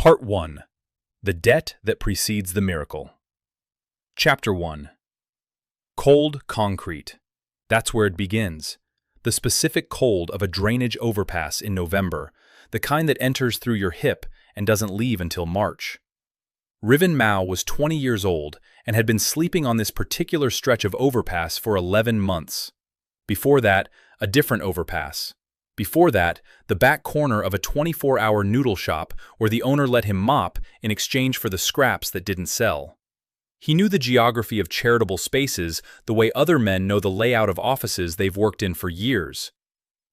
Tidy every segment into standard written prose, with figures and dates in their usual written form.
Part 1. The Debt That Precedes the Miracle. Chapter 1. Cold concrete. That's where it begins. The specific cold of a drainage overpass in November, the kind that enters through your hip and doesn't leave until March. Riven Mao was 20 years old and had been sleeping on this particular stretch of overpass for 11 months. Before that, a different overpass. Before that, the back corner of a 24-hour noodle shop where the owner let him mop in exchange for the scraps that didn't sell. He knew the geography of charitable spaces the way other men know the layout of offices they've worked in for years.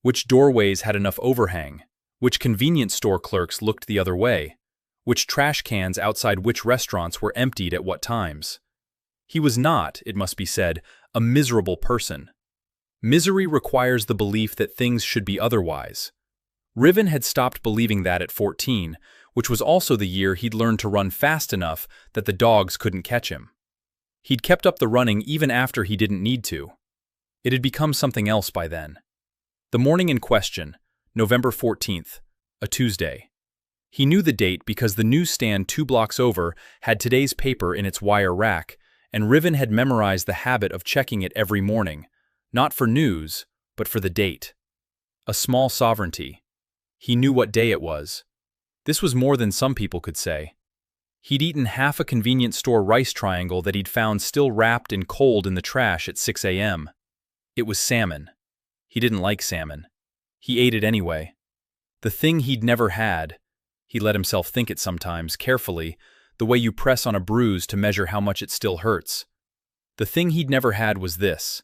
Which doorways had enough overhang, which convenience store clerks looked the other way, which trash cans outside which restaurants were emptied at what times. He was not, it must be said, a miserable person. Misery requires the belief that things should be otherwise. Riven had stopped believing that at 14, which was also the year he'd learned to run fast enough that the dogs couldn't catch him. He'd kept up the running even after he didn't need to. It had become something else by then. The morning in question, November 14th, a Tuesday. He knew the date because the newsstand 2 blocks over had today's paper in its wire rack, and Riven had memorized the habit of checking it every morning, not for news, but for the date. A small sovereignty. He knew what day it was. This was more than some people could say. He'd eaten half a convenience store rice triangle that he'd found still wrapped and cold in the trash at 6 a.m. It was salmon. He didn't like salmon. He ate it anyway. The thing he'd never had. He let himself think it sometimes, carefully, the way you press on a bruise to measure how much it still hurts. The thing he'd never had was this.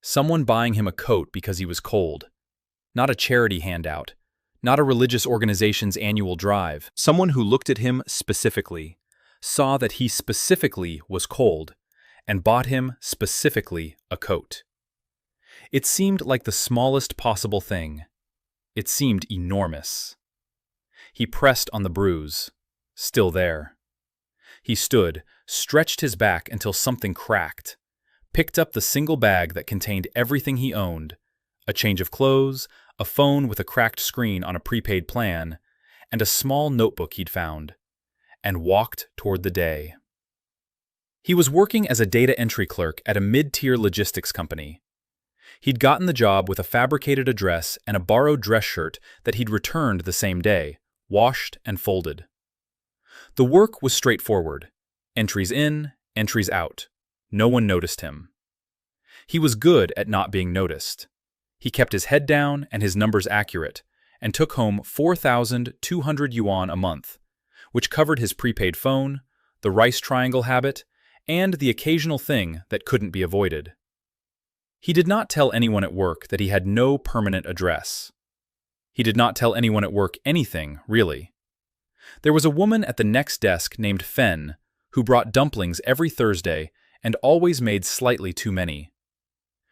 Someone buying him a coat because he was cold. Not a charity handout. Not a religious organization's annual drive. Someone who looked at him specifically, saw that he specifically was cold, and bought him specifically a coat. It seemed like the smallest possible thing. It seemed enormous. He pressed on the bruise. Still there. He stood, stretched his back until something cracked, picked up the single bag that contained everything he owned, a change of clothes, a phone with a cracked screen on a prepaid plan, and a small notebook he'd found, and walked toward the day. He was working as a data entry clerk at a mid-tier logistics company. He'd gotten the job with a fabricated address and a borrowed dress shirt that he'd returned the same day, washed and folded. The work was straightforward. Entries in, entries out. No one noticed him. He was good at not being noticed. He kept his head down and his numbers accurate, and took home 4,200 yuan a month, which covered his prepaid phone, the rice triangle habit, and the occasional thing that couldn't be avoided. He did not tell anyone at work that he had no permanent address. He did not tell anyone at work anything, really. There was a woman at the next desk named Fen, who brought dumplings every Thursday and always made slightly too many.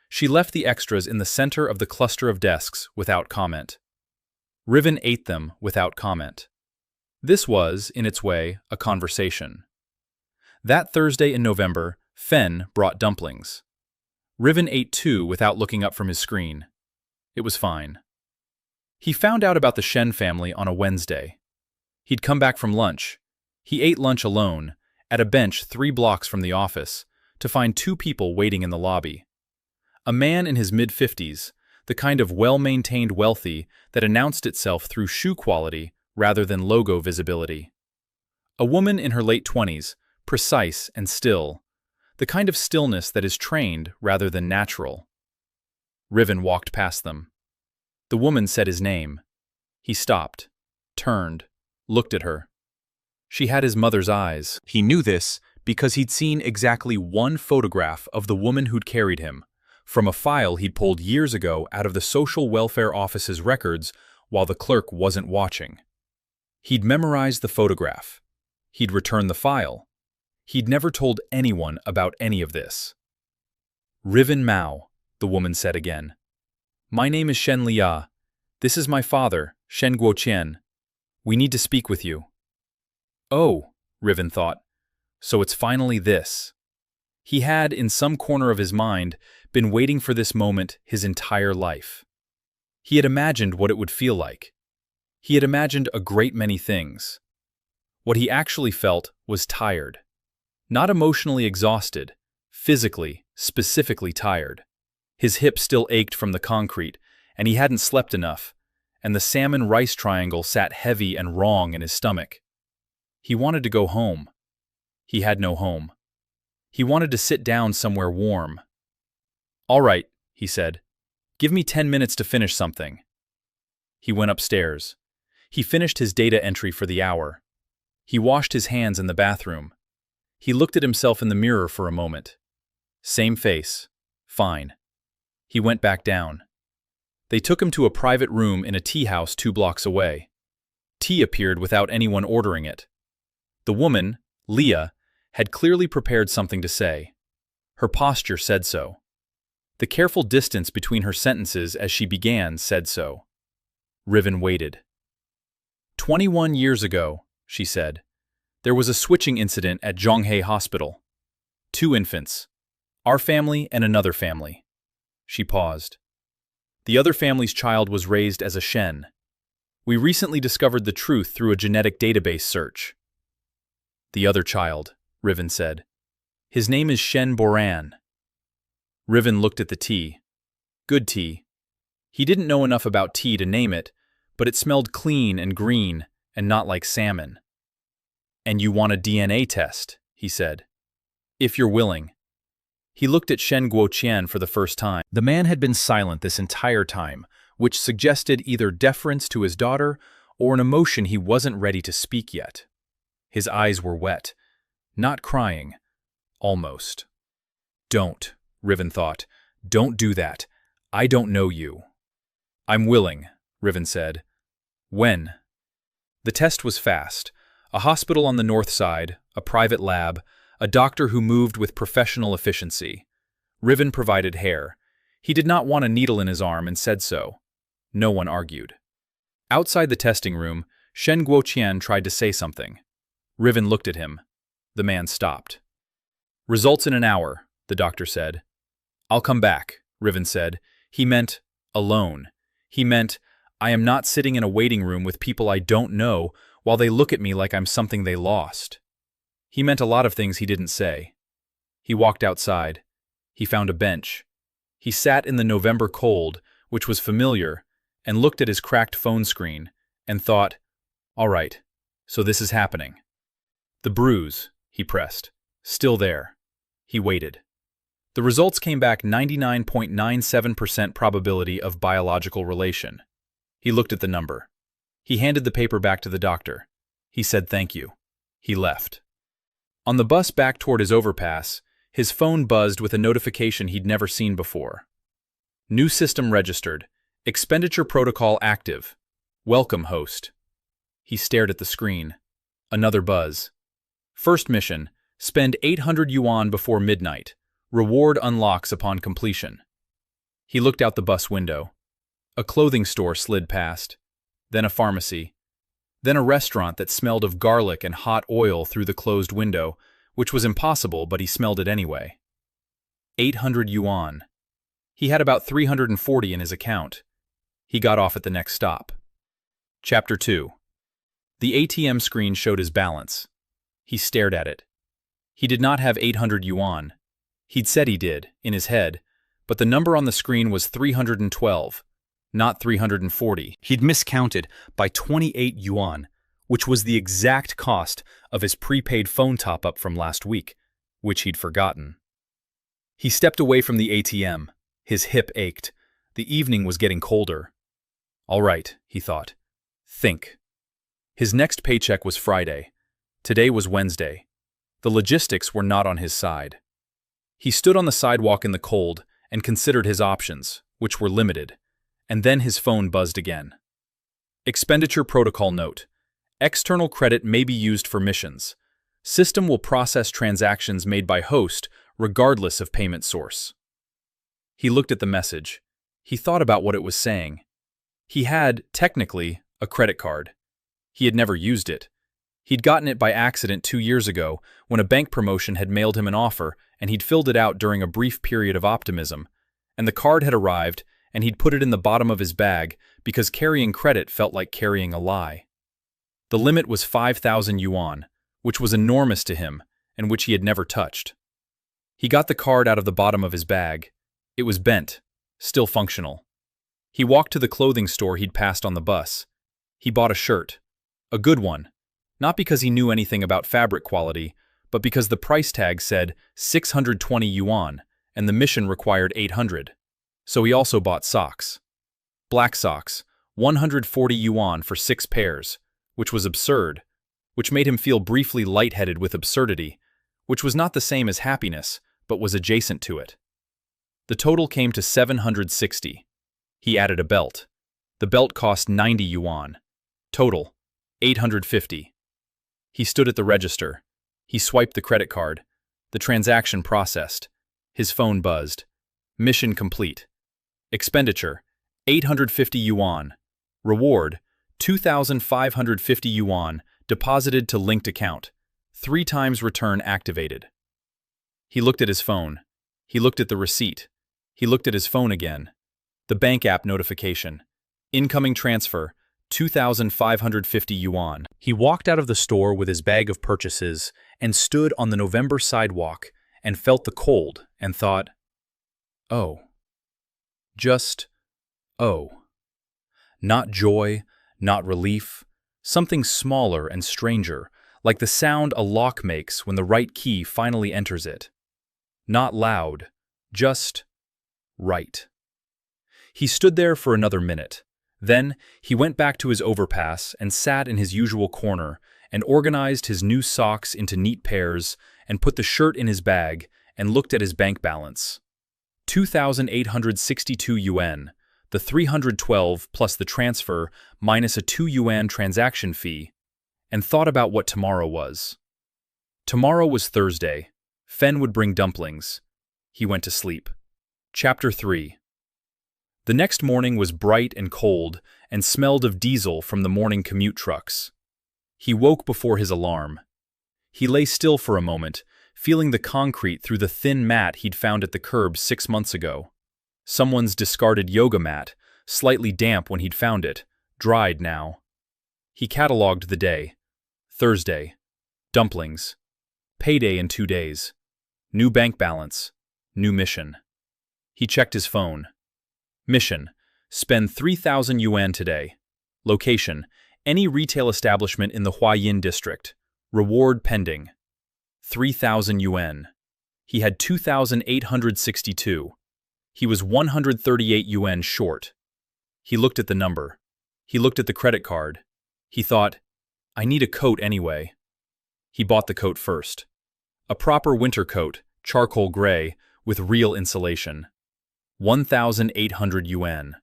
She left the extras in the center of the cluster of desks without comment. Riven ate them without comment. This was, in its way, a conversation. That Thursday in November, Fen brought dumplings. Riven ate 2 without looking up from his screen. It was fine. He found out about the Shen family on a Wednesday. He'd come back from lunch. He ate lunch alone, at a bench 3 blocks from the office, to find 2 people waiting in the lobby. A man in his mid-50s, the kind of well-maintained wealthy that announced itself through shoe quality rather than logo visibility. A woman in her late 20s, precise and still, the kind of stillness that is trained rather than natural. Riven walked past them. The woman said his name. He stopped, turned, looked at her. She had his mother's eyes. He knew this because he'd seen exactly 1 photograph of the woman who'd carried him, from a file he'd pulled years ago out of the social welfare office's records while the clerk wasn't watching. He'd memorized the photograph. He'd returned the file. He'd never told anyone about any of this. Riven Mao, the woman said again. My name is Shen Liya. This is my father, Shen Guoqian. We need to speak with you. Oh, Riven thought. So it's finally this. He had, in some corner of his mind, been waiting for this moment his entire life. He had imagined what it would feel like. He had imagined a great many things. What he actually felt was tired. Not emotionally exhausted, physically, specifically tired. His hip still ached from the concrete, and he hadn't slept enough, and the salmon rice triangle sat heavy and wrong in his stomach. He wanted to go home. He had no home. He wanted to sit down somewhere warm. "All right," he said. "Give me 10 minutes to finish something." He went upstairs. He finished his data entry for the hour. He washed his hands in the bathroom. He looked at himself in the mirror for a moment. Same face. Fine. He went back down. They took him to a private room in a tea house 2 blocks away. Tea appeared without anyone ordering it. The woman, Leah, had clearly prepared something to say. Her posture said so. The careful distance between her sentences as she began said so. Riven waited. 21 years ago, she said, there was a switching incident at Zhonghe Hospital. 2 infants. Our family and another family. She paused. The other family's child was raised as a Shen. We recently discovered the truth through a genetic database search. The other child, Riven said. His name is Shen Boran. Riven looked at the tea. Good tea. He didn't know enough about tea to name it, but it smelled clean and green and not like salmon. And you want a DNA test, he said. If you're willing. He looked at Shen Guoqian for the first time. The man had been silent this entire time, which suggested either deference to his daughter or an emotion he wasn't ready to speak yet. His eyes were wet. Not crying. Almost. Don't, Riven thought. Don't do that. I don't know you. I'm willing, Riven said. When? The test was fast. A hospital on the north side, a private lab, a doctor who moved with professional efficiency. Riven provided hair. He did not want a needle in his arm and said so. No one argued. Outside the testing room, Shen Guoqian tried to say something. Riven looked at him. The man stopped. Results in an hour, the doctor said. I'll come back, Riven said. He meant alone. He meant, I am not sitting in a waiting room with people I don't know while they look at me like I'm something they lost. He meant a lot of things he didn't say. He walked outside. He found a bench. He sat in the November cold, which was familiar, and looked at his cracked phone screen and thought, all right, so this is happening. The bruise, he pressed, still there. He waited. The results came back 99.97% probability of biological relation. He looked at the number. He handed the paper back to the doctor. He said thank you. He left. On the bus back toward his overpass, his phone buzzed with a notification he'd never seen before. New system registered. Expenditure protocol active. Welcome, host. He stared at the screen. Another buzz. First mission. Spend 800 yuan before midnight. Reward unlocks upon completion. He looked out the bus window. A clothing store slid past. Then a pharmacy. Then a restaurant that smelled of garlic and hot oil through the closed window, which was impossible, but he smelled it anyway. 800 yuan. He had about 340 in his account. He got off at the next stop. Chapter 2. The ATM screen showed his balance. He stared at it. He did not have 800 yuan. He'd said he did, in his head, but the number on the screen was 312, not 340. He'd miscounted by 28 yuan, which was the exact cost of his prepaid phone top-up from last week, which he'd forgotten. He stepped away from the ATM. His hip ached. The evening was getting colder. All right, he thought. Think. His next paycheck was Friday. Today was Wednesday. The logistics were not on his side. He stood on the sidewalk in the cold and considered his options, which were limited, and then his phone buzzed again. Expenditure protocol note. External credit may be used for missions. System will process transactions made by host regardless of payment source. He looked at the message. He thought about what it was saying. He had, technically, a credit card. He had never used it. He'd gotten it by accident 2 years ago when a bank promotion had mailed him an offer and he'd filled it out during a brief period of optimism, and the card had arrived and he'd put it in the bottom of his bag because carrying credit felt like carrying a lie. The limit was 5,000 yuan, which was enormous to him and which he had never touched. He got the card out of the bottom of his bag. It was bent, still functional. He walked to the clothing store he'd passed on the bus. He bought a shirt. A good one. Not because he knew anything about fabric quality, but because the price tag said 620 yuan, and the mission required 800. So he also bought socks. Black socks, 140 yuan for 6 pairs, which was absurd, which made him feel briefly lightheaded with absurdity, which was not the same as happiness, but was adjacent to it. The total came to 760. He added a belt. The belt cost 90 yuan. Total, 850. He stood at the register. He swiped the credit card. The transaction processed. His phone buzzed. Mission complete. Expenditure, 850 yuan. Reward, 2,550 yuan, deposited to linked account. 3 times return activated. He looked at his phone. He looked at the receipt. He looked at his phone again. The bank app notification. Incoming transfer, 2,550 yuan. He walked out of the store with his bag of purchases and stood on the November sidewalk and felt the cold and thought, oh. Just, oh. Not joy, not relief, something smaller and stranger, like the sound a lock makes when the right key finally enters it. Not loud, just right. He stood there for another minute. Then he went back to his overpass and sat in his usual corner and organized his new socks into neat pairs and put the shirt in his bag and looked at his bank balance. 2,862 yuan, the 312 plus the transfer minus a 2 yuan transaction fee, and thought about what tomorrow was. Tomorrow was Thursday. Fen would bring dumplings. He went to sleep. Chapter 3. The next morning was bright and cold and smelled of diesel from the morning commute trucks. He woke before his alarm. He lay still for a moment, feeling the concrete through the thin mat he'd found at the curb 6 months ago. Someone's discarded yoga mat, slightly damp when he'd found it, dried now. He catalogued the day. Thursday. Dumplings. Payday in 2 days. New bank balance. New mission. He checked his phone. Mission: spend 3,000 yuan today. Location: any retail establishment in the Huayin district. Reward pending. 3,000 yuan. He had 2,862. He was 138 yuan short. He looked at the number. He looked at the credit card. He thought, I need a coat anyway. He bought the coat first. A proper winter coat, charcoal gray, with real insulation. 1,800 yuan.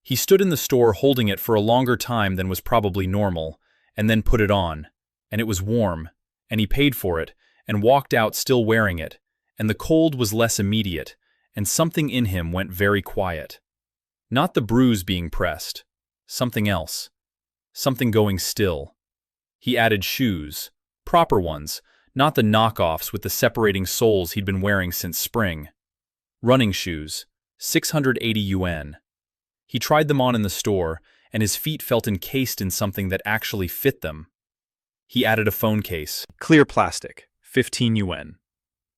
He stood in the store holding it for a longer time than was probably normal, and then put it on, and it was warm, and he paid for it, and walked out still wearing it, and the cold was less immediate, and something in him went very quiet. Not the bruise being pressed, something else, something going still. He added shoes, proper ones, not the knockoffs with the separating soles he'd been wearing since spring. Running shoes, 680 yuan. He tried them on in the store, and his feet felt encased in something that actually fit them. He added a phone case, clear plastic, 15 yuan.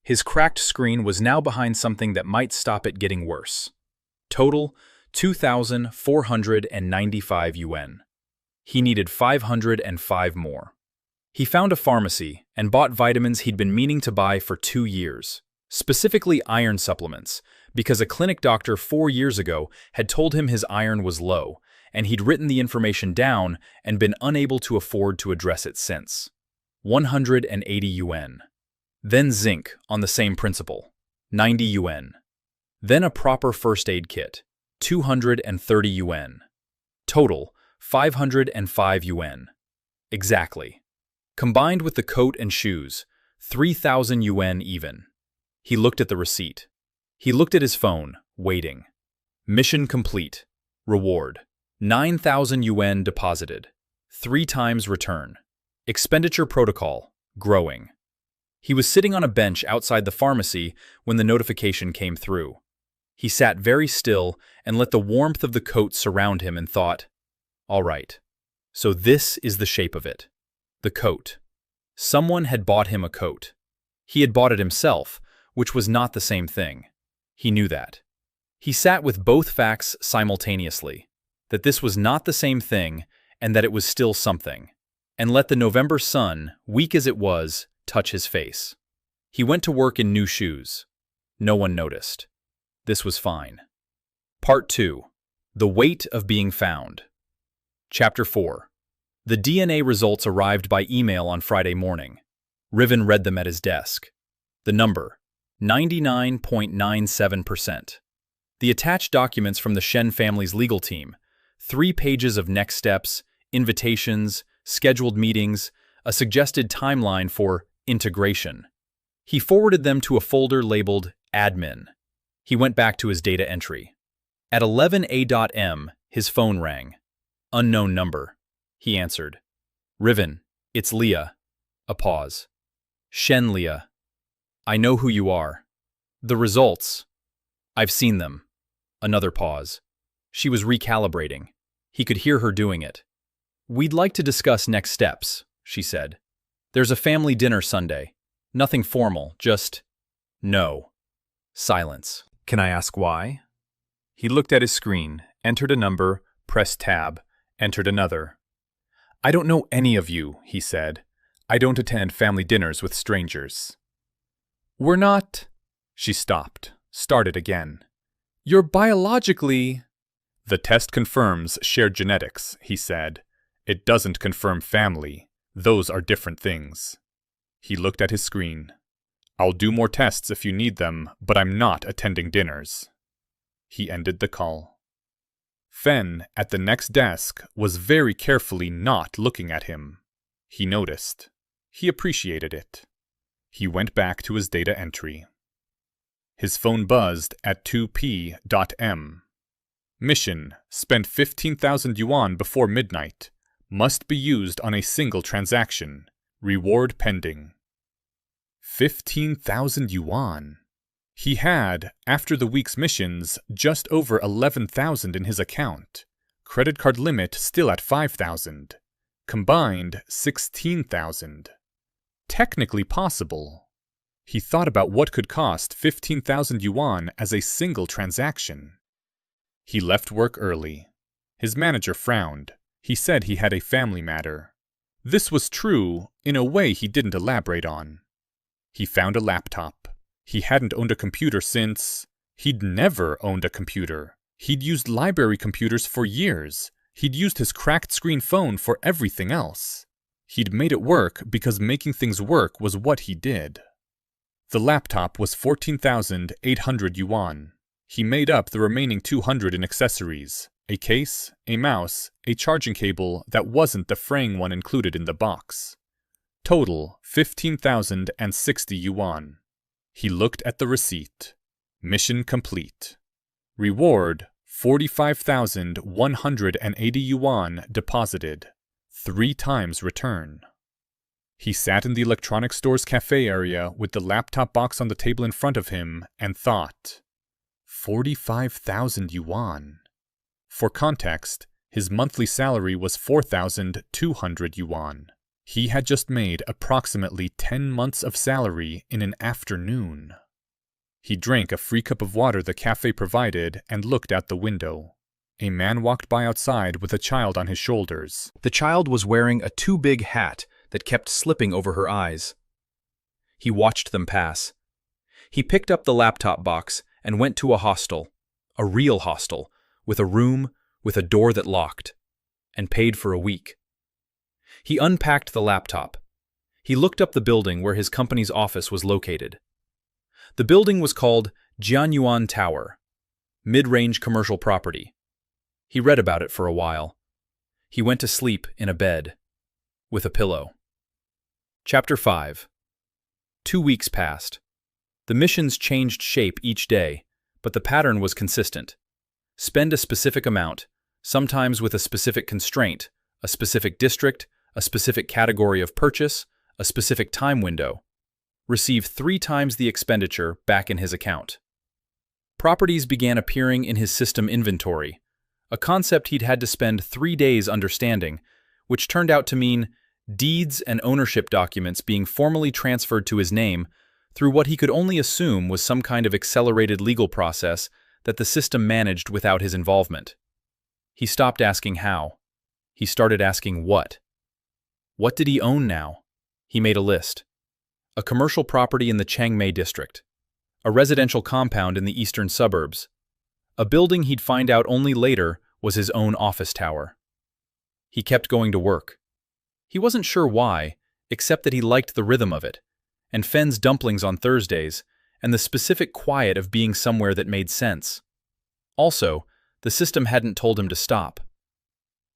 His cracked screen was now behind something that might stop it getting worse. Total, 2,495 yuan. He needed 505 more. He found a pharmacy and bought vitamins he'd been meaning to buy for 2 years. Specifically iron supplements, because a clinic doctor 4 years ago had told him his iron was low, and he'd written the information down and been unable to afford to address it since. 180 yuan. Then zinc on the same principle, 90 yuan. Then a proper first aid kit, 230 yuan. Total, 505 yuan. Exactly. Combined with the coat and shoes, 3,000 yuan even. He looked at the receipt. He looked at his phone, waiting. Mission complete. Reward: 9,000 yuan deposited. 3 times return. Expenditure protocol: growing. He was sitting on a bench outside the pharmacy when the notification came through. He sat very still and let the warmth of the coat surround him and thought, all right, So this is the shape of it. The coat. Someone had bought him a coat. He had bought it himself, which was not the same thing. He knew that. He sat with both facts simultaneously, that this was not the same thing and that it was still something, and let the November sun, weak as it was, touch his face. He went to work in new shoes. No one noticed. This was fine. Part 2. The Weight of Being Found. Chapter 4. The DNA results arrived by email on Friday morning. Riven read them at his desk. The number, 99.97%. The attached documents from the Shen family's legal team, 3 pages of next steps, invitations, scheduled meetings, a suggested timeline for integration. He forwarded them to a folder labeled Admin. He went back to his data entry. At 11 a.m., his phone rang. Unknown number. He answered. Riven, it's Leah. A pause. Shen Leah. I know who you are. The results. I've seen them. Another pause. She was recalibrating. He could hear her doing it. We'd like to discuss next steps, she said. There's a family dinner Sunday. Nothing formal, just no. Silence. Can I ask why? He looked at his screen, entered a number, pressed tab, entered another. I don't know any of you, he said. I don't attend family dinners with strangers. We're not... She stopped, started again. You're biologically... The test confirms shared genetics, he said. It doesn't confirm family. Those are different things. He looked at his screen. I'll do more tests if you need them, but I'm not attending dinners. He ended the call. Fen, at the next desk, was very carefully not looking at him. He noticed. He appreciated it. He went back to his data entry. His phone buzzed at 2p.m. Mission, spend 15,000 yuan before midnight. Must be used on a single transaction. Reward pending. 15,000 yuan. He had, after the week's missions, just over 11,000 in his account. Credit card limit still at 5,000. Combined, 16,000. Technically possible. He thought about what could cost 15,000 yuan as a single transaction. He left work early. His manager frowned. He said he had a family matter. This was true in a way he didn't elaborate on. He found a laptop. He hadn't owned a computer since... He'd never owned a computer. He'd used library computers for years. He'd used his cracked screen phone for everything else. He'd made it work because making things work was what he did. The laptop was 14,800 yuan. He made up the remaining 200 in accessories. A case, a mouse, a charging cable that wasn't the fraying one included in the box. Total, 15,060 yuan. He looked at the receipt. Mission complete. Reward, 45,180 yuan deposited. 3 times return. He sat in the electronics store's cafe area with the laptop box on the table in front of him and thought, 45,000 yuan. For context, his monthly salary was 4,200 yuan. He had just made approximately 10 months of salary in an afternoon. He drank a free cup of water the cafe provided and looked out the window. A man walked by outside with a child on his shoulders. The child was wearing a too big hat that kept slipping over her eyes. He watched them pass. He picked up the laptop box and went to a hostel, a real hostel, with a room, with a door that locked, and paid for a week. He unpacked the laptop. He looked up the building where his company's office was located. The building was called Jianyuan Tower, mid-range commercial property. He read about it for a while. He went to sleep in a bed, with a pillow. Chapter 5. 2 weeks passed. The missions changed shape each day, but the pattern was consistent. Spend a specific amount, sometimes with a specific constraint, a specific district, a specific category of purchase, a specific time window. Receive 3 times the expenditure back in his account. Properties began appearing in his system inventory, a concept he'd had to spend 3 days understanding, which turned out to mean deeds and ownership documents being formally transferred to his name through what he could only assume was some kind of accelerated legal process that the system managed without his involvement. He stopped asking how. He started asking what. What did he own now? He made a list. A commercial property in the Chiang Mai district. A residential compound in the eastern suburbs. A building he'd find out only later was his own office tower. He kept going to work. He wasn't sure why, except that he liked the rhythm of it, and Fenn's dumplings on Thursdays, and the specific quiet of being somewhere that made sense. Also, the system hadn't told him to stop.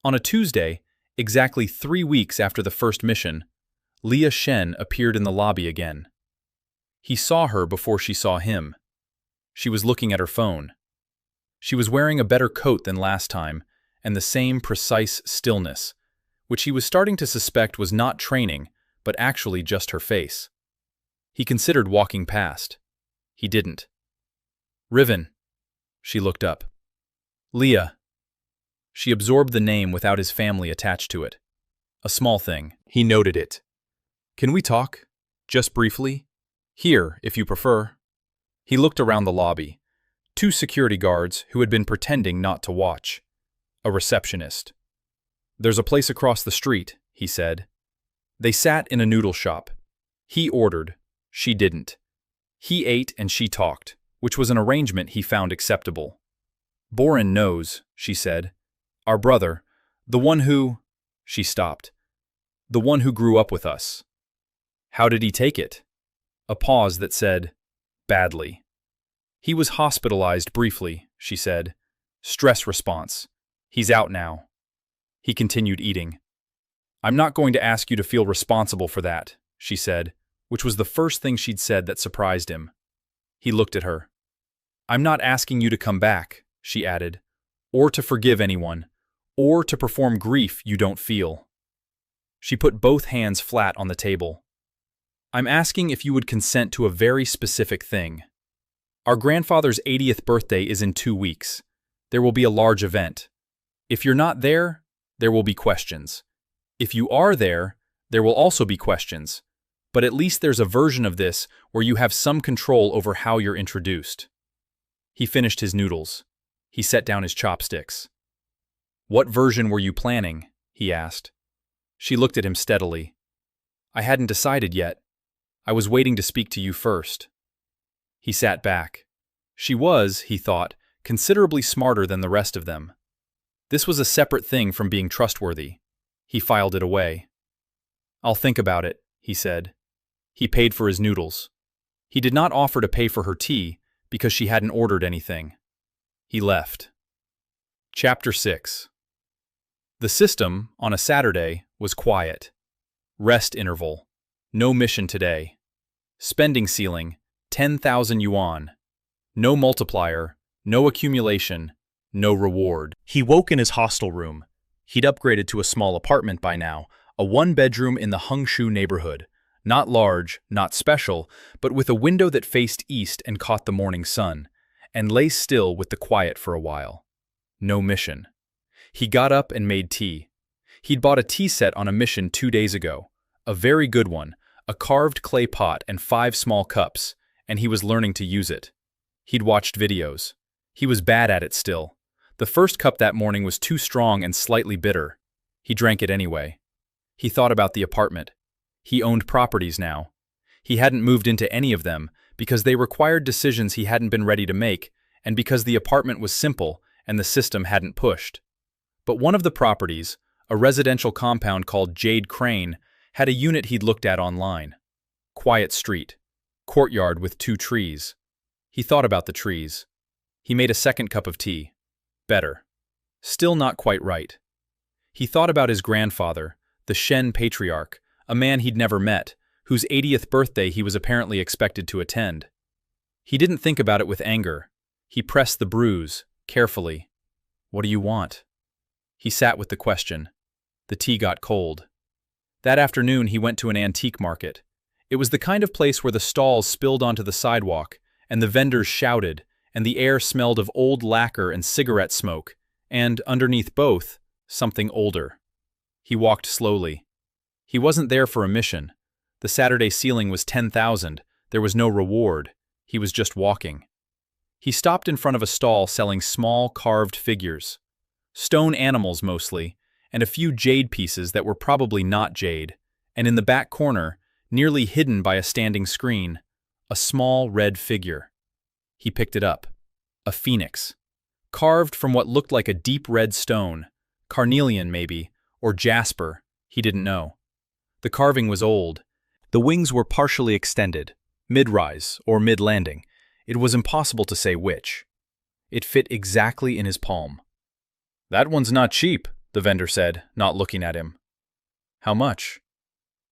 On a Tuesday, exactly 3 weeks after the first mission, Leah Shen appeared in the lobby again. He saw her before she saw him. She was looking at her phone. She was wearing a better coat than last time, and the same precise stillness, which he was starting to suspect was not training, but actually just her face. He considered walking past. He didn't. Riven. She looked up. Leah. She absorbed the name without his family attached to it. A small thing. He noted it. Can we talk? Just briefly? Here, if you prefer. He looked around the lobby. 2 security guards who had been pretending not to watch. A receptionist. There's a place across the street, he said. They sat in a noodle shop. He ordered. She didn't. He ate and she talked, which was an arrangement he found acceptable. Boren knows, she said. Our brother, the one who… She stopped. The one who grew up with us. How did he take it? A pause that said, badly. He was hospitalized briefly, she said. Stress response. He's out now. He continued eating. I'm not going to ask you to feel responsible for that, she said, which was the first thing she'd said that surprised him. He looked at her. I'm not asking you to come back, she added, or to forgive anyone, or to perform grief you don't feel. She put both hands flat on the table. I'm asking if you would consent to a very specific thing. Our grandfather's 80th birthday is in 2 weeks. There will be a large event. If you're not there, there will be questions. If you are there, there will also be questions. But at least there's a version of this where you have some control over how you're introduced. He finished his noodles. He set down his chopsticks. What version were you planning? He asked. She looked at him steadily. I hadn't decided yet. I was waiting to speak to you first. He sat back. She was, he thought, considerably smarter than the rest of them. This was a separate thing from being trustworthy. He filed it away. I'll think about it, he said. He paid for his noodles. He did not offer to pay for her tea because she hadn't ordered anything. He left. Chapter 6. The system, on a Saturday, was quiet. Rest interval. No mission today. Spending ceiling, 10,000 yuan. No multiplier, no accumulation, no reward. He woke in his hostel room. He'd upgraded to a small apartment by now, a 1-bedroom in the Hengshu neighborhood. Not large, not special, but with a window that faced east and caught the morning sun, and lay still with the quiet for a while. No mission. He got up and made tea. He'd bought a tea set on a mission 2 days ago. A very good one, a carved clay pot and 5 small cups, and he was learning to use it. He'd watched videos. He was bad at it still. The first cup that morning was too strong and slightly bitter. He drank it anyway. He thought about the apartment. He owned properties now. He hadn't moved into any of them because they required decisions he hadn't been ready to make and because the apartment was simple and the system hadn't pushed. But one of the properties, a residential compound called Jade Crane, had a unit he'd looked at online. Quiet street. Courtyard with 2 trees. He thought about the trees. He made a second cup of tea. Better. Still not quite right. He thought about his grandfather, the Shen patriarch, a man he'd never met, whose 80th birthday he was apparently expected to attend. He didn't think about it with anger. He pressed the bruise, carefully. What do you want? He sat with the question. The tea got cold. That afternoon he went to an antique market. It was the kind of place where the stalls spilled onto the sidewalk, and the vendors shouted, and the air smelled of old lacquer and cigarette smoke, and, underneath both, something older. He walked slowly. He wasn't there for a mission. The Saturday ceiling was 10,000. There was no reward. He was just walking. He stopped in front of a stall selling small, carved figures. Stone animals mostly, and a few jade pieces that were probably not jade, and in the back corner, nearly hidden by a standing screen, a small red figure. He picked it up. A phoenix. Carved from what looked like a deep red stone, carnelian maybe, or jasper, he didn't know. The carving was old. The wings were partially extended, mid-rise or mid-landing. It was impossible to say which. It fit exactly in his palm. "That one's not cheap," the vendor said, not looking at him. "How much?"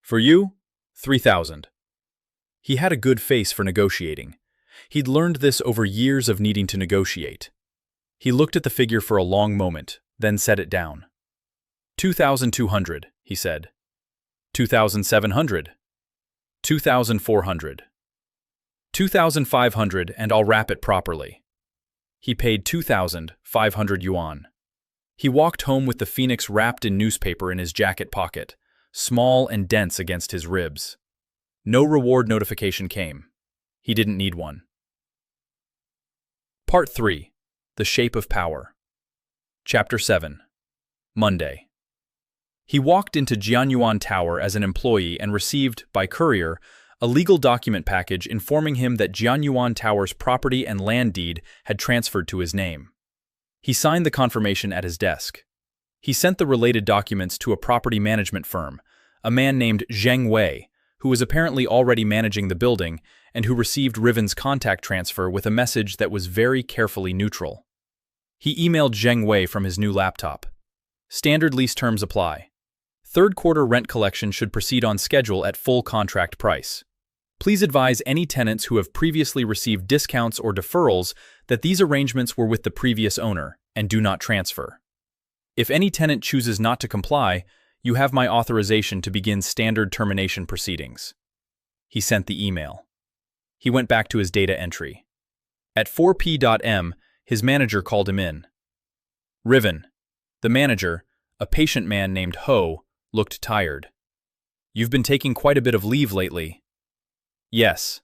"For you, 3,000. He had a good face for negotiating. He'd learned this over years of needing to negotiate. He looked at the figure for a long moment, then set it down. 2,200, he said. 2,700. 2,400. 2,500, and I'll wrap it properly. He paid 2,500 yuan. He walked home with the phoenix wrapped in newspaper in his jacket pocket, small and dense against his ribs. No reward notification came. He didn't need one. Part 3. The Shape of Power. Chapter 7. Monday. He walked into Jianyuan Tower as an employee and received, by courier, a legal document package informing him that Jianyuan Tower's property and land deed had transferred to his name. He signed the confirmation at his desk. He sent the related documents to a property management firm, a man named Zheng Wei, who was apparently already managing the building and who received Riven's contact transfer with a message that was very carefully neutral. He emailed Zheng Wei from his new laptop. Standard lease terms apply. Third quarter rent collection should proceed on schedule at full contract price. Please advise any tenants who have previously received discounts or deferrals that these arrangements were with the previous owner and do not transfer. If any tenant chooses not to comply, you have my authorization to begin standard termination proceedings. He sent the email. He went back to his data entry. At 4 p.m., his manager called him in. Riven, the manager, a patient man named Ho, looked tired. "You've been taking quite a bit of leave lately." Yes.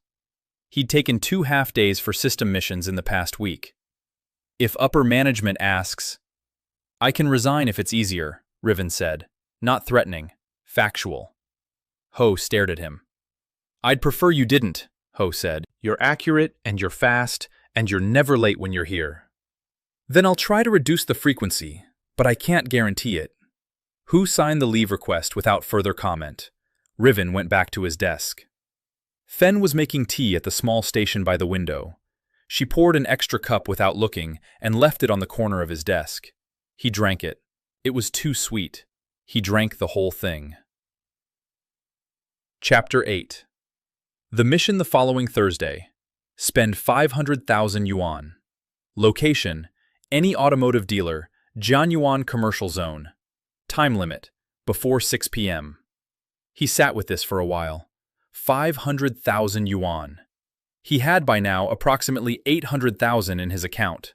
He'd taken 2 half-days for system missions in the past week. "If upper management asks..." "I can resign if it's easier," Riven said. Not threatening, factual. Ho stared at him. "I'd prefer you didn't," Ho said. "You're accurate, and you're fast, and you're never late when you're here." "Then I'll try to reduce the frequency, but I can't guarantee it." Hu signed the leave request without further comment. Riven went back to his desk. Fen was making tea at the small station by the window. She poured an extra cup without looking and left it on the corner of his desk. He drank it. It was too sweet. He drank the whole thing. Chapter 8. The mission the following Thursday. Spend 500,000 yuan. Location: any automotive dealer, Jianyuan Commercial Zone. Time limit: before 6 p.m. He sat with this for a while. 500,000 yuan. He had by now approximately 800,000 in his account.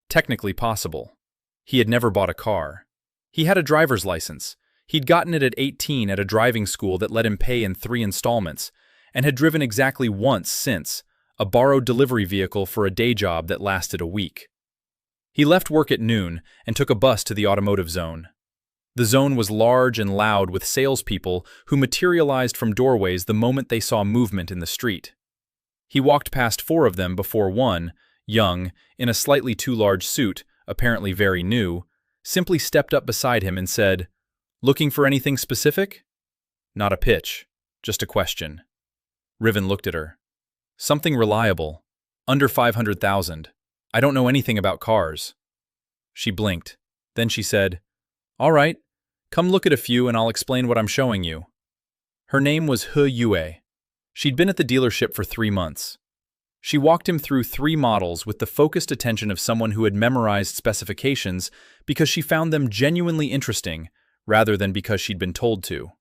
Technically possible. He had never bought a car. He had a driver's license. He'd gotten it at 18 at a driving school that let him pay in 3 installments, and had driven exactly once since, a borrowed delivery vehicle for a day job that lasted a week. He left work at noon and took a bus to the automotive zone. The zone was large and loud with salespeople who materialized from doorways the moment they saw movement in the street. He walked past 4 of them before one, young, in a slightly too large suit, apparently very new, simply stepped up beside him and said, "Looking for anything specific?" Not a pitch, just a question. Riven looked at her. "Something reliable. Under 500,000. I don't know anything about cars." She blinked. Then she said, "All right, come look at a few and I'll explain what I'm showing you." Her name was He Yue. She'd been at the dealership for 3 months. She walked him through 3 models with the focused attention of someone who had memorized specifications because she found them genuinely interesting, rather than because she'd been told to.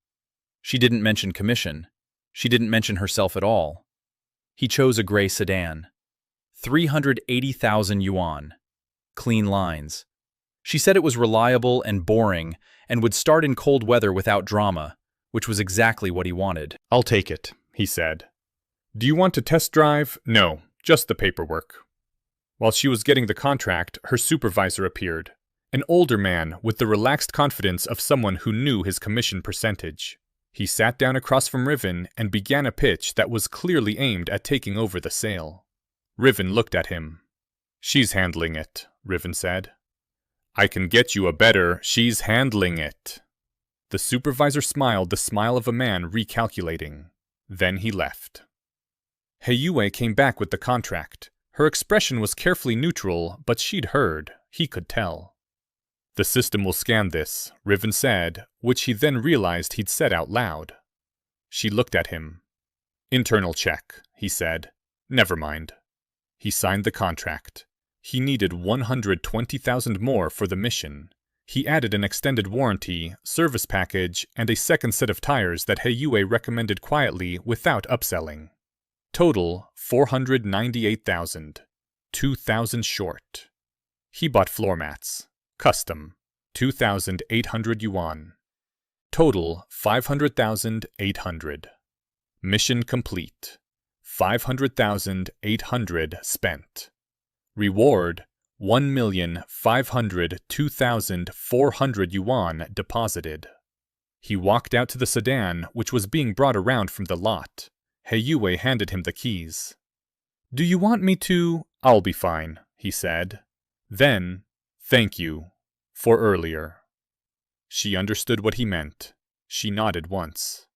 She didn't mention commission. She didn't mention herself at all. He chose a gray sedan. 380,000 yuan. Clean lines. She said it was reliable and boring and would start in cold weather without drama, which was exactly what he wanted. "I'll take it," he said. "Do you want to test drive?" "No, just the paperwork." While she was getting the contract, her supervisor appeared, an older man with the relaxed confidence of someone who knew his commission percentage. He sat down across from Riven and began a pitch that was clearly aimed at taking over the sale. Riven looked at him. "She's handling it," Riven said. "I can get you a better, she's handling it." The supervisor smiled the smile of a man recalculating. Then he left. Heiyue came back with the contract. Her expression was carefully neutral, but she'd heard, he could tell. "The system will scan this," Riven said, which he then realized he'd said out loud. She looked at him. "Internal check," he said. "Never mind." He signed the contract. He needed 120,000 more for the mission. He added an extended warranty, service package, and a second set of tires that Heiyue recommended quietly without upselling. Total, 498,000. 2,000 short. He bought floor mats. Custom, 2,800 yuan. Total, 500,800. Mission complete. 500,800 spent. Reward, 1,502,400 yuan deposited. He walked out to the sedan, which was being brought around from the lot. Heiyue handed him the keys. "Do you want me to—" "I'll be fine," he said. Then, "Thank you. For earlier." She understood what he meant. She nodded once.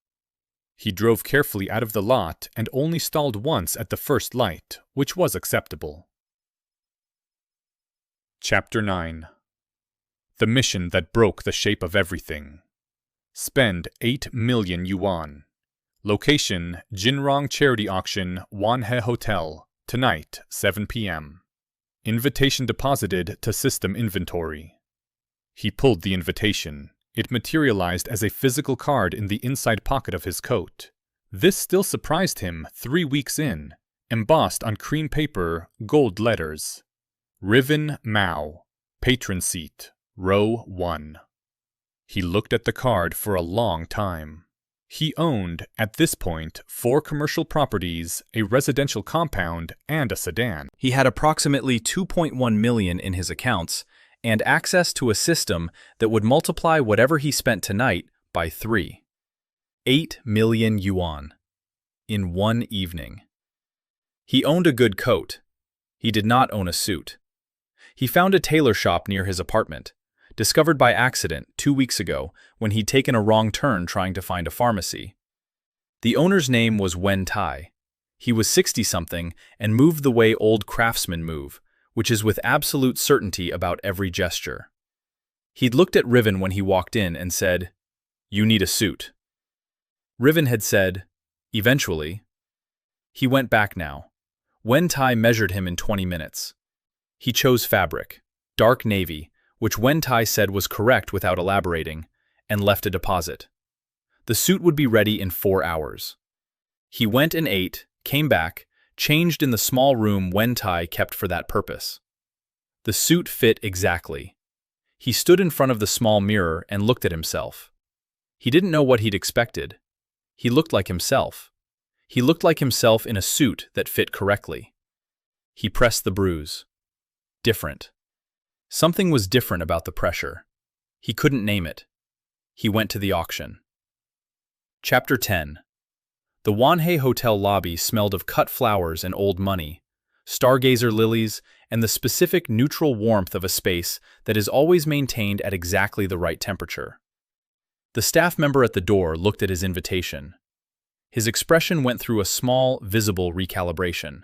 He drove carefully out of the lot and only stalled once at the first light, which was acceptable. Chapter 9. The mission that broke the shape of everything. Spend 8 million yuan. Location, Jinrong Charity Auction, Wanhe Hotel. Tonight, 7 p.m. Invitation deposited to system inventory. He pulled the invitation. It materialized as a physical card in the inside pocket of his coat. This still surprised him 3 weeks in, embossed on cream paper, gold letters. Riven Mao, Patron Seat, Row 1. He looked at the card for a long time. He owned, at this point, 4 commercial properties, a residential compound, and a sedan. He had approximately 2.1 million in his accounts and access to a system that would multiply whatever he spent tonight by 3. 8 million yuan. In one evening. He owned a good coat. He did not own a suit. He found a tailor shop near his apartment, discovered by accident 2 weeks ago when he'd taken a wrong turn trying to find a pharmacy. The owner's name was Wen Tai. He was 60-something and moved the way old craftsmen move, which is with absolute certainty about every gesture. He'd looked at Riven when he walked in and said, "You need a suit." Riven had said, "Eventually." He went back now. Wen Tai measured him in 20 minutes. He chose fabric, dark navy, which Wen Tai said was correct without elaborating, and left a deposit. The suit would be ready in 4 hours. He went and ate, came back, changed in the small room Wen Tai kept for that purpose. The suit fit exactly. He stood in front of the small mirror and looked at himself. He didn't know what he'd expected. He looked like himself. He looked like himself in a suit that fit correctly. He pressed the bruise. Different. Something was different about the pressure. He couldn't name it. He went to the auction. Chapter 10. The Wanhe Hotel lobby smelled of cut flowers and old money, stargazer lilies, and the specific neutral warmth of a space that is always maintained at exactly the right temperature. The staff member at the door looked at his invitation. His expression went through a small, visible recalibration.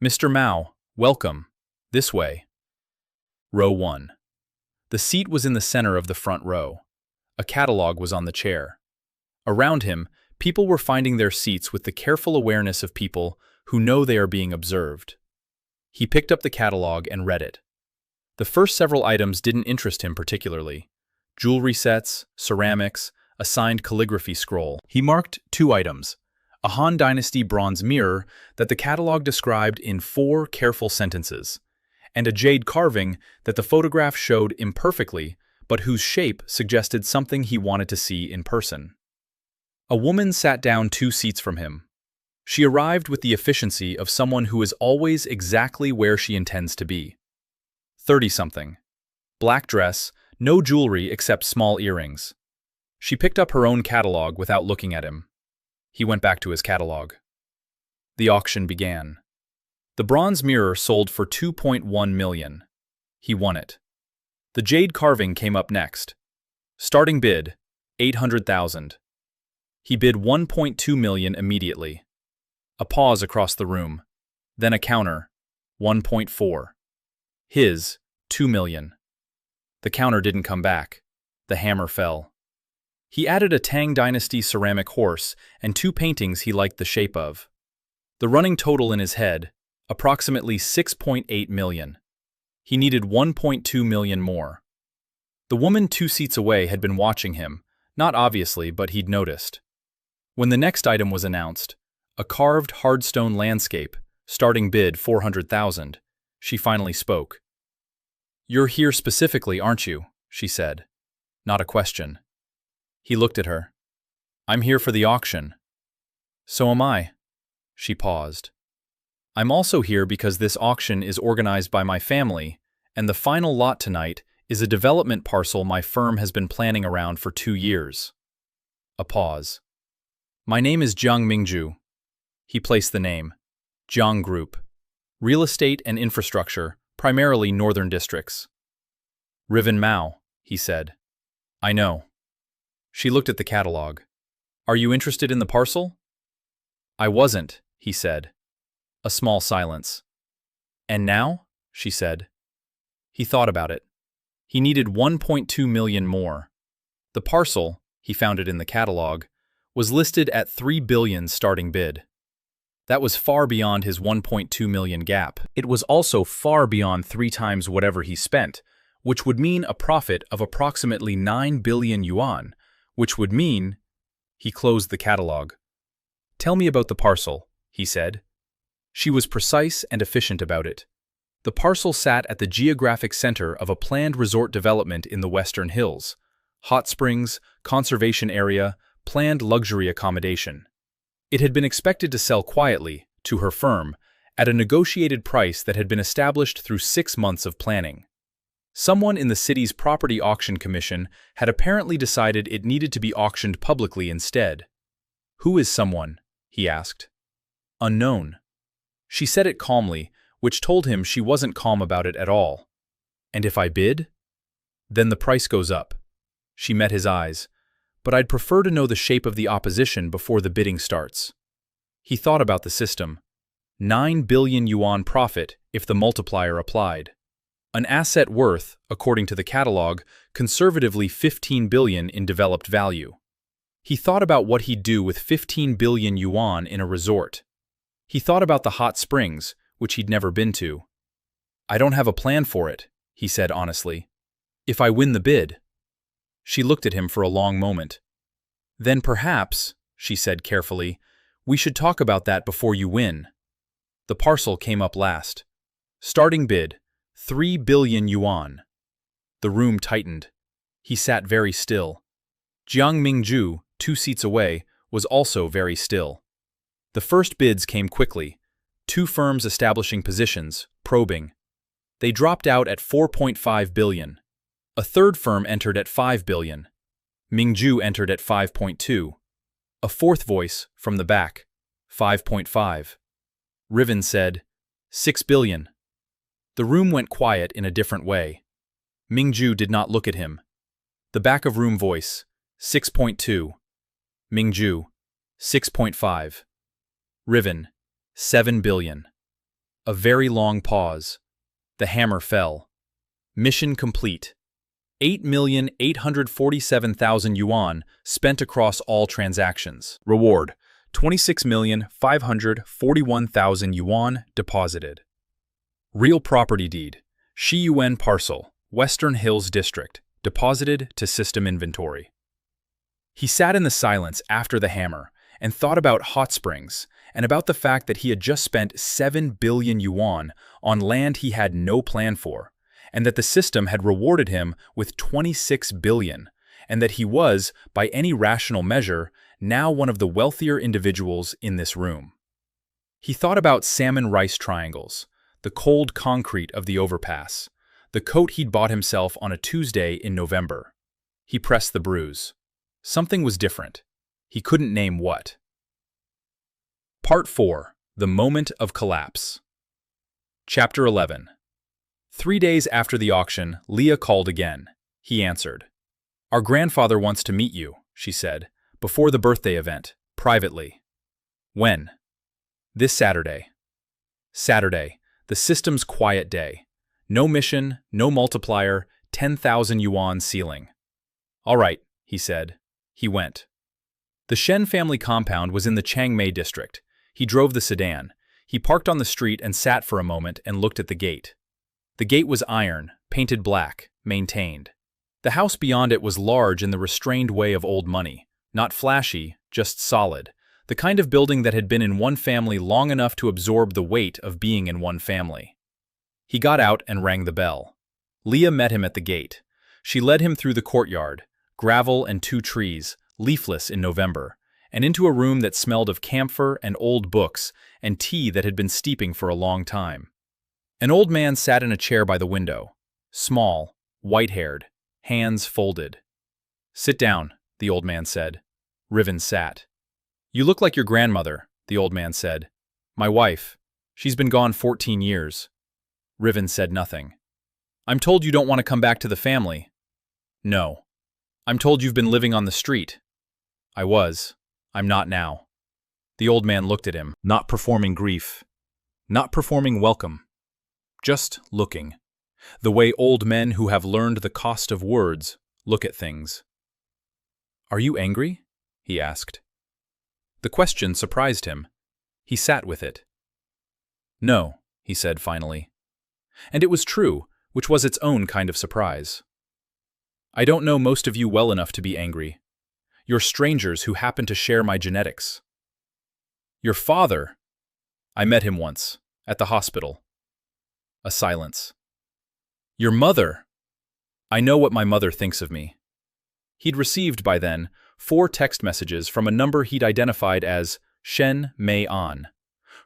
"Mr. Mao, welcome. This way." Row 1. The seat was in the center of the front row. A catalog was on the chair. Around him, people were finding their seats with the careful awareness of people who know they are being observed. He picked up the catalog and read it. The first several items didn't interest him particularly. Jewelry sets, ceramics, a signed calligraphy scroll. He marked 2 items, a Han Dynasty bronze mirror that the catalog described in 4 careful sentences, and a jade carving that the photograph showed imperfectly, but whose shape suggested something he wanted to see in person. A woman sat down 2 seats from him. She arrived with the efficiency of someone who is always exactly where she intends to be. 30-something. Black dress, no jewelry except small earrings. She picked up her own catalog without looking at him. He went back to his catalog. The auction began. The bronze mirror sold for $2.1 million. He won it. The jade carving came up next. Starting bid, $800,000. He bid $1.2 million immediately. A pause across the room. Then a counter, 1.4. His, $2 million. The counter didn't come back. The hammer fell. He added a Tang Dynasty ceramic horse and 2 paintings he liked the shape of. The running total in his head, approximately $6.8 million. He needed $1.2 million more. The woman 2 seats away had been watching him, not obviously, but he'd noticed. When the next item was announced, a carved hardstone landscape, starting bid $400,000, she finally spoke. "You're here specifically, aren't you?" she said. Not a question. He looked at her. "I'm here for the auction." "So am I." She paused. "I'm also here because this auction is organized by my family, and the final lot tonight is a development parcel my firm has been planning around for 2 years. A pause. "My name is Jiang Mingju." He placed the name. Jiang Group. Real estate and infrastructure, primarily northern districts. "Riven Mao," he said. "I know." She looked at the catalog. "Are you interested in the parcel?" "I wasn't," he said. A small silence. "And now?" she said. He thought about it. He needed $1.2 million more. The parcel, he found it in the catalog, was listed at $3 billion starting bid. That was far beyond his $1.2 million gap. It was also far beyond 3 times whatever he spent, which would mean a profit of approximately 9 billion yuan, which would mean... He closed the catalog. "Tell me about the parcel," he said. She was precise and efficient about it. The parcel sat at the geographic center of a planned resort development in the Western Hills. Hot springs, conservation area, planned luxury accommodation. It had been expected to sell quietly, to her firm, at a negotiated price that had been established through 6 months of planning. Someone in the city's property auction commission had apparently decided it needed to be auctioned publicly instead. "Who is someone?" he asked. "Unknown." She said it calmly, which told him she wasn't calm about it at all. "And if I bid?" "Then the price goes up." She met his eyes. "But I'd prefer to know the shape of the opposition before the bidding starts." He thought about the system. 9 billion yuan profit if the multiplier applied. An asset worth, according to the catalog, conservatively 15 billion in developed value. He thought about what he'd do with 15 billion yuan in a resort. He thought about the hot springs, which he'd never been to. "I don't have a plan for it," he said honestly. "If I win the bid." She looked at him for a long moment. "Then perhaps," she said carefully, "we should talk about that before you win." The parcel came up last. Starting bid, 3 billion yuan. The room tightened. He sat very still. Jiang Mingju, 2 seats away, was also very still. The first bids came quickly. 2 firms establishing positions, probing. They dropped out at 4.5 billion. A third firm entered at 5 billion. Mingju entered at 5.2. A fourth voice, from the back, 5.5. Riven said, 6 billion. The room went quiet in a different way. Mingju did not look at him. The back of room voice, 6.2. Mingju, 6.5. Riven, 7 billion. A very long pause. The hammer fell. Mission complete. 8,847,000 yuan spent across all transactions. Reward, 26,541,000 yuan deposited. Real property deed, Shiyuan parcel, Western Hills District, deposited to system inventory. He sat in the silence after the hammer, and thought about hot springs and about the fact that he had just spent 7 billion yuan on land he had no plan for, and that the system had rewarded him with 26 billion, and that he was, by any rational measure, now one of the wealthier individuals in this room. He thought about salmon rice triangles, the cold concrete of the overpass, the coat he'd bought himself on a Tuesday in November. He pressed the bruise. Something was different. He couldn't name what. Part 4. The Moment of Collapse. Chapter 11. 3 days after the auction, Leah called again. He answered. "Our grandfather wants to meet you," she said, "before the birthday event, privately." "When?" "This Saturday." Saturday, the system's quiet day. No mission, no multiplier, 10,000 yuan ceiling. "All right," he said. He went. The Shen family compound was in the Changmei district. He drove the sedan. He parked on the street and sat for a moment and looked at the gate. The gate was iron, painted black, maintained. The house beyond it was large in the restrained way of old money, not flashy, just solid, the kind of building that had been in one family long enough to absorb the weight of being in one family. He got out and rang the bell. Leah met him at the gate. She led him through the courtyard, gravel and 2 trees, leafless in November, and into a room that smelled of camphor and old books and tea that had been steeping for a long time. An old man sat in a chair by the window, small, white-haired, hands folded. "Sit down," the old man said. Riven sat. "You look like your grandmother," the old man said. "My wife. She's been gone 14 years. Riven said nothing. "I'm told you don't want to come back to the family." "No." "I'm told you've been living on the street." "I was. I'm not now." The old man looked at him, not performing grief, not performing welcome, just looking, the way old men who have learned the cost of words look at things. "Are you angry?" he asked. The question surprised him. He sat with it. "No," he said finally. And it was true, which was its own kind of surprise. "I don't know most of you well enough to be angry. You're strangers who happen to share my genetics." "Your father?" "I met him once, at the hospital." A silence. "Your mother?" "I know what my mother thinks of me." He'd received, by then, 4 text messages from a number he'd identified as Shen Mei An,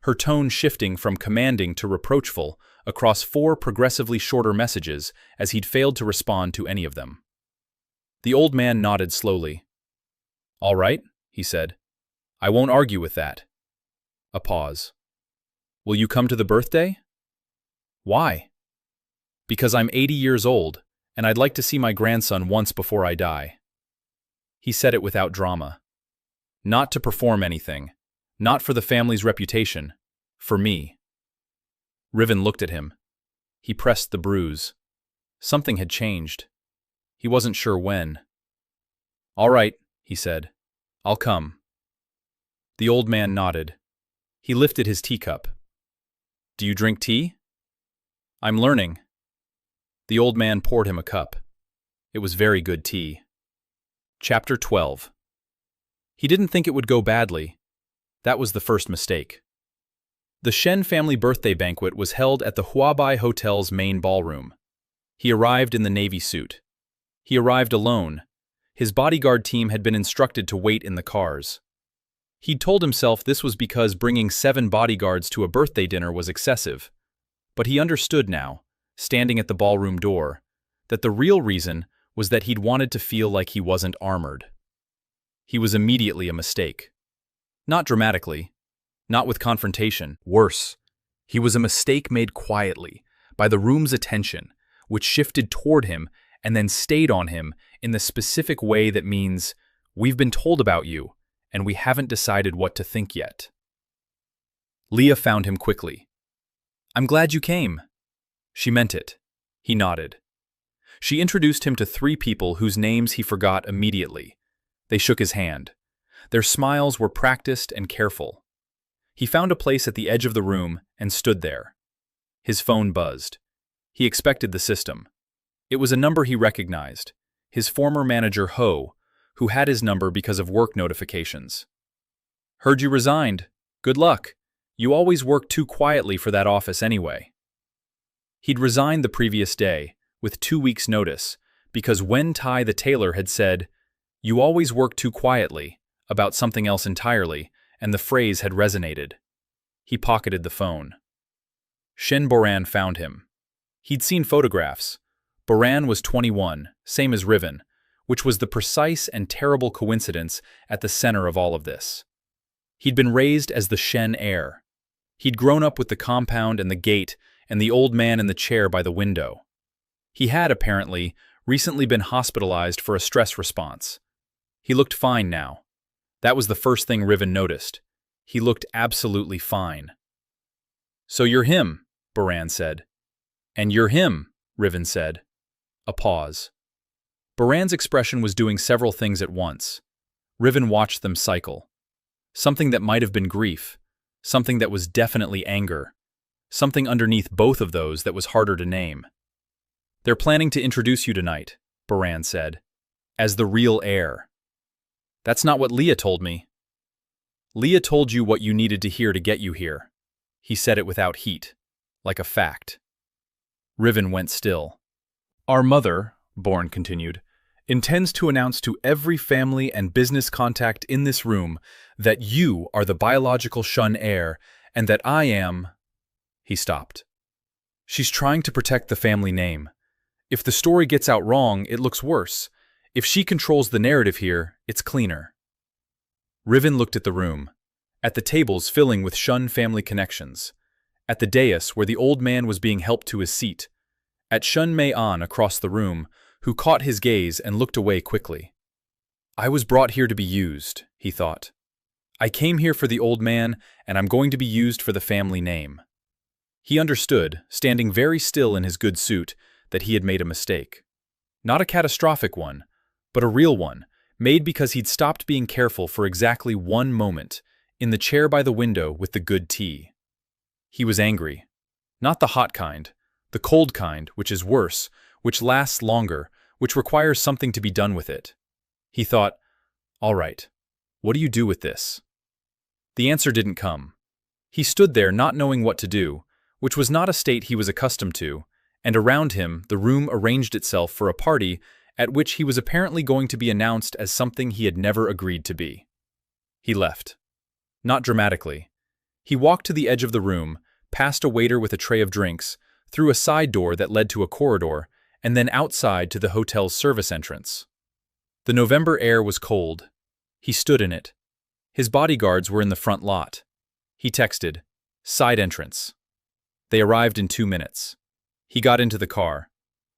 her tone shifting from commanding to reproachful across 4 progressively shorter messages as he'd failed to respond to any of them. The old man nodded slowly. "All right," he said. "I won't argue with that." A pause. "Will you come to the birthday?" "Why?" "Because I'm 80 years old, and I'd like to see my grandson once before I die." He said it without drama. "Not to perform anything, not for the family's reputation, for me." Riven looked at him. He pressed the bruise. Something had changed. He wasn't sure when. "All right," he said. "I'll come." The old man nodded. He lifted his teacup. "Do you drink tea?" "I'm learning." The old man poured him a cup. It was very good tea. Chapter 12. He didn't think it would go badly. That was the first mistake. The Shen family birthday banquet was held at the Huabai Hotel's main ballroom. He arrived in the navy suit. He arrived alone. His bodyguard team had been instructed to wait in the cars. He'd told himself this was because bringing 7 bodyguards to a birthday dinner was excessive. But he understood now, standing at the ballroom door, that the real reason was that he'd wanted to feel like he wasn't armored. He was immediately a mistake. Not dramatically, not with confrontation. Worse, he was a mistake made quietly, by the room's attention, which shifted toward him and then stayed on him in the specific way that means, "We've been told about you, and we haven't decided what to think yet." Leah found him quickly. "I'm glad you came." She meant it. He nodded. She introduced him to 3 people whose names he forgot immediately. They shook his hand. Their smiles were practiced and careful. He found a place at the edge of the room and stood there. His phone buzzed. He expected the system. It was a number he recognized, his former manager Ho, who had his number because of work notifications. Heard you resigned. Good luck. You always work too quietly for that office anyway. He'd resigned the previous day, with 2 weeks' notice, because Wen Tai the tailor had said, "You always work too quietly," about something else entirely, and the phrase had resonated. He pocketed the phone. Shen Boran found him. He'd seen photographs. Boran was 21, same as Riven, which was the precise and terrible coincidence at the center of all of this. He'd been raised as the Shen heir. He'd grown up with the compound and the gate and the old man in the chair by the window. He had, apparently, recently been hospitalized for a stress response. He looked fine now. That was the first thing Riven noticed. He looked absolutely fine. "So you're him," Boran said. "And you're him," Riven said. A pause. Boran's expression was doing several things at once. Riven watched them cycle. Something that might have been grief. Something that was definitely anger. Something underneath both of those that was harder to name. "They're planning to introduce you tonight," Boran said, "as the real heir." "That's not what Leah told me." "Leah told you what you needed to hear to get you here." He said it without heat, like a fact. Riven went still. "Our mother," Bourne continued, "intends to announce to every family and business contact in this room that you are the biological Shun heir and that I am—" He stopped. "She's trying to protect the family name. If the story gets out wrong, it looks worse. If she controls the narrative here, it's cleaner." Riven looked at the room, at the tables filling with Shun family connections, at the dais where the old man was being helped to his seat, at Shun Mei-an across the room, who caught his gaze and looked away quickly. "I was brought here to be used," he thought. "I came here for the old man, and I'm going to be used for the family name." He understood, standing very still in his good suit, that he had made a mistake. Not a catastrophic one, but a real one, made because he'd stopped being careful for exactly 1 moment, in the chair by the window with the good tea. He was angry. Not the hot kind, the cold kind, which is worse, which lasts longer, which requires something to be done with it. He thought, "All right, what do you do with this?" The answer didn't come. He stood there not knowing what to do, which was not a state he was accustomed to, and around him the room arranged itself for a party at which he was apparently going to be announced as something he had never agreed to be. He left. Not dramatically. He walked to the edge of the room, past a waiter with a tray of drinks, through a side door that led to a corridor, and then outside to the hotel's service entrance. The November air was cold. He stood in it. His bodyguards were in the front lot. He texted, "Side entrance." They arrived in 2 minutes. He got into the car.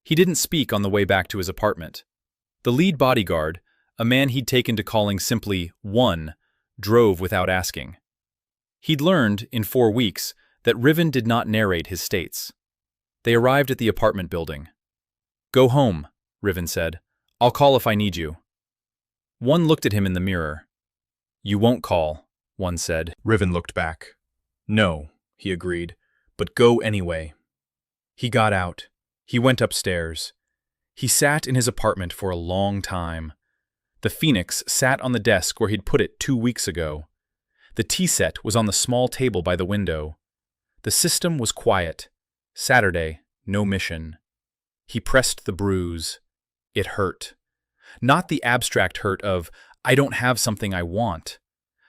He didn't speak on the way back to his apartment. The lead bodyguard, a man he'd taken to calling simply "one," drove without asking. He'd learned, in 4 weeks, that Riven did not narrate his states. They arrived at the apartment building. "Go home," Riven said. "I'll call if I need you." One looked at him in the mirror. "You won't call," one said. Riven looked back. "No," he agreed, "but go anyway." He got out. He went upstairs. He sat in his apartment for a long time. The Phoenix sat on the desk where he'd put it 2 weeks ago. The tea set was on the small table by the window. The system was quiet. Saturday, no mission. He pressed the bruise. It hurt. Not the abstract hurt of, "I don't have something I want."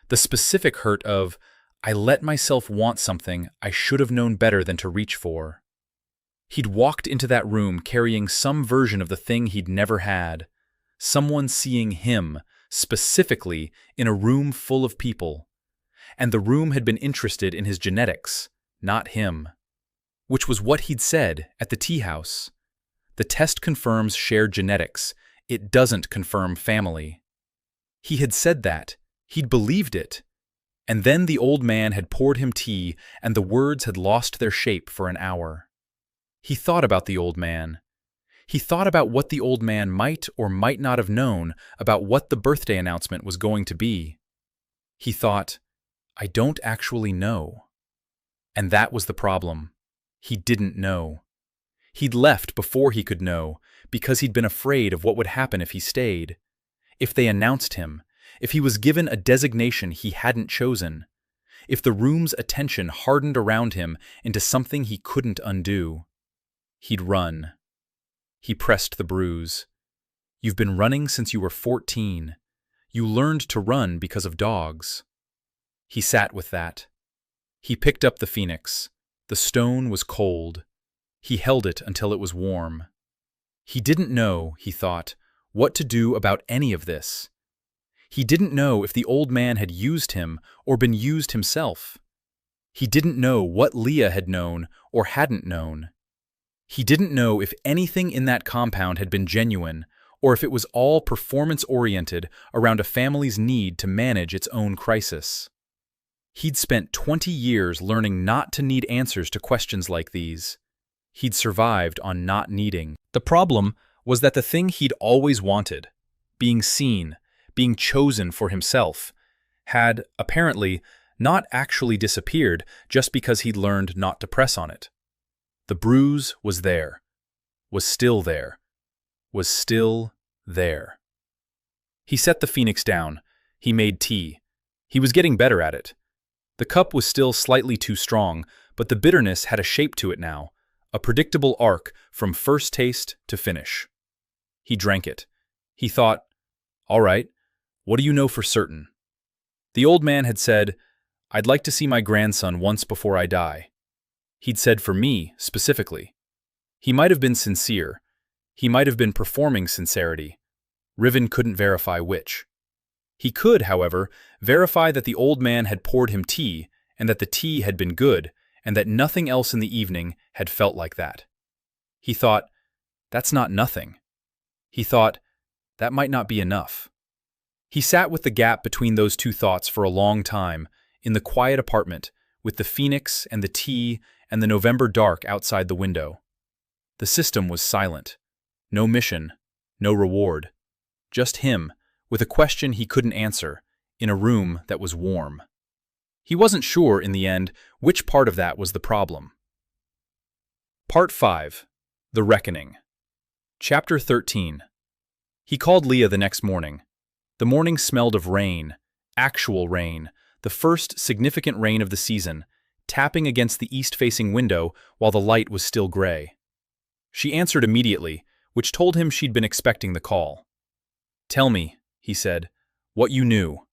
The specific hurt of, "I let myself want something I should have known better than to reach for." He'd walked into that room carrying some version of the thing he'd never had. Someone seeing him, specifically, in a room full of people. And the room had been interested in his genetics, not him. Which was what he'd said at the tea house. The test confirms shared genetics. It doesn't confirm family. He had said that. He'd believed it. And then the old man had poured him tea, and the words had lost their shape for an hour. He thought about the old man. He thought about what the old man might or might not have known about what the birthday announcement was going to be. He thought, "I don't actually know." And that was the problem. He didn't know. He'd left before he could know, because he'd been afraid of what would happen if he stayed. If they announced him, if he was given a designation he hadn't chosen, if the room's attention hardened around him into something he couldn't undo, he'd run. He pressed the bruise. You've been running since you were 14. You learned to run because of dogs. He sat with that. He picked up the phoenix. The stone was cold. He held it until it was warm. He didn't know, he thought, what to do about any of this. He didn't know if the old man had used him or been used himself. He didn't know what Leah had known or hadn't known. He didn't know if anything in that compound had been genuine or if it was all performance-oriented around a family's need to manage its own crisis. He'd spent 20 years learning not to need answers to questions like these. He'd survived on not needing. The problem was that the thing he'd always wanted, being seen, being chosen for himself, had, apparently, not actually disappeared just because he'd learned not to press on it. The bruise was there, was still there, was still there. He set the phoenix down. He made tea. He was getting better at it. The cup was still slightly too strong, but the bitterness had a shape to it now, a predictable arc from first taste to finish. He drank it. He thought, all right, what do you know for certain? The old man had said, I'd like to see my grandson once before I die. He'd said for me, specifically. He might have been sincere. He might have been performing sincerity. Riven couldn't verify which. He could, however, verify that the old man had poured him tea and that the tea had been good and that nothing else in the evening had felt like that. He thought, that's not nothing. He thought, that might not be enough. He sat with the gap between those two thoughts for a long time, in the quiet apartment, with the phoenix and the tea and the November dark outside the window. The system was silent. No mission, no reward. Just him, with a question he couldn't answer, in a room that was warm. He wasn't sure, in the end, which part of that was the problem. Part 5. The Reckoning. Chapter 13. He called Leah the next morning. The morning smelled of rain, actual rain, the first significant rain of the season, tapping against the east-facing window while the light was still gray. She answered immediately, which told him she'd been expecting the call. Tell me, he said, what you knew.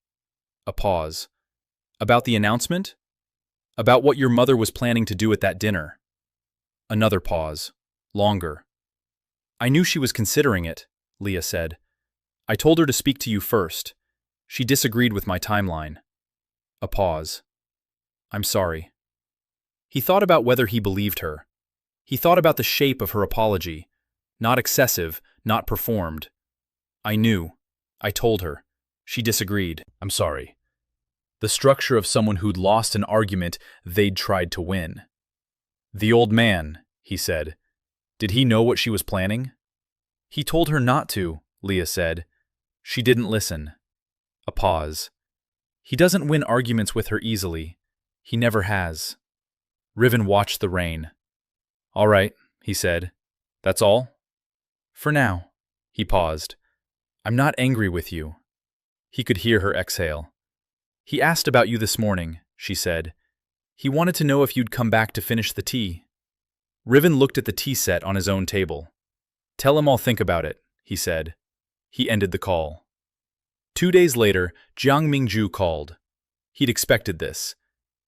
A pause. About the announcement? About what your mother was planning to do at that dinner? Another pause. Longer. I knew she was considering it, Leah said. I told her to speak to you first. She disagreed with my timeline. A pause. I'm sorry. He thought about whether he believed her. He thought about the shape of her apology. Not excessive, not performed. I knew. I told her. She disagreed. I'm sorry. The structure of someone who'd lost an argument they'd tried to win. The old man, he said. Did he know what she was planning? He told her not to, Leah said. She didn't listen. A pause. He doesn't win arguments with her easily. He never has. Riven watched the rain. All right, he said. That's all? For now. He paused. I'm not angry with you. He could hear her exhale. He asked about you this morning, she said. He wanted to know if you'd come back to finish the tea. Riven looked at the tea set on his own table. Tell him I'll think about it, he said. He ended the call. 2 days later, Jiang Mingju called. He'd expected this.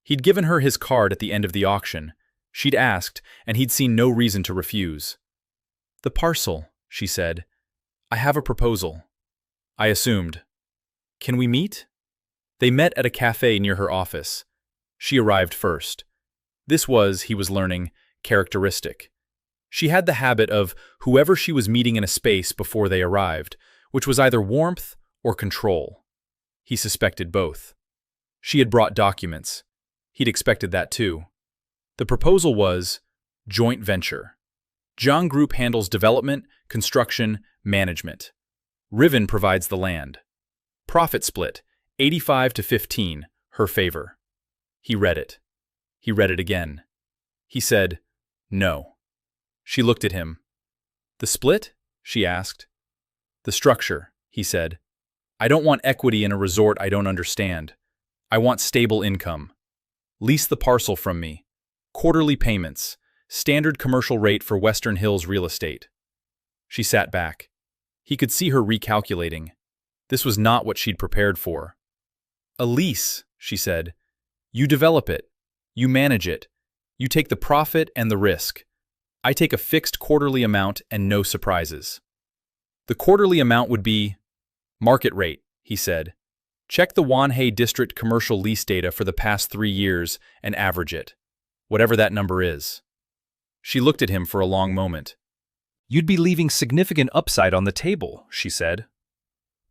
He'd given her his card at the end of the auction. She'd asked, and he'd seen no reason to refuse. The parcel, she said. I have a proposal. I assumed. Can we meet? They met at a cafe near her office. She arrived first. This was, he was learning, characteristic. She had the habit of whoever she was meeting in a space before they arrived, which was either warmth or control. He suspected both. She had brought documents. He'd expected that too. The proposal was joint venture. Jiang Group handles development, construction, management. Riven provides the land. Profit split, 85-15, her favor. He read it. He read it again. He said, no. She looked at him. The split? She asked. The structure, he said. I don't want equity in a resort I don't understand. I want stable income. Lease the parcel from me. Quarterly payments. Standard commercial rate for Western Hills real estate. She sat back. He could see her recalculating. This was not what she'd prepared for. A lease, she said. You develop it. You manage it. You take the profit and the risk. I take a fixed quarterly amount and no surprises. The quarterly amount would be market rate, he said. Check the Wanhei District commercial lease data for the past 3 years and average it, whatever that number is. She looked at him for a long moment. You'd be leaving significant upside on the table, she said.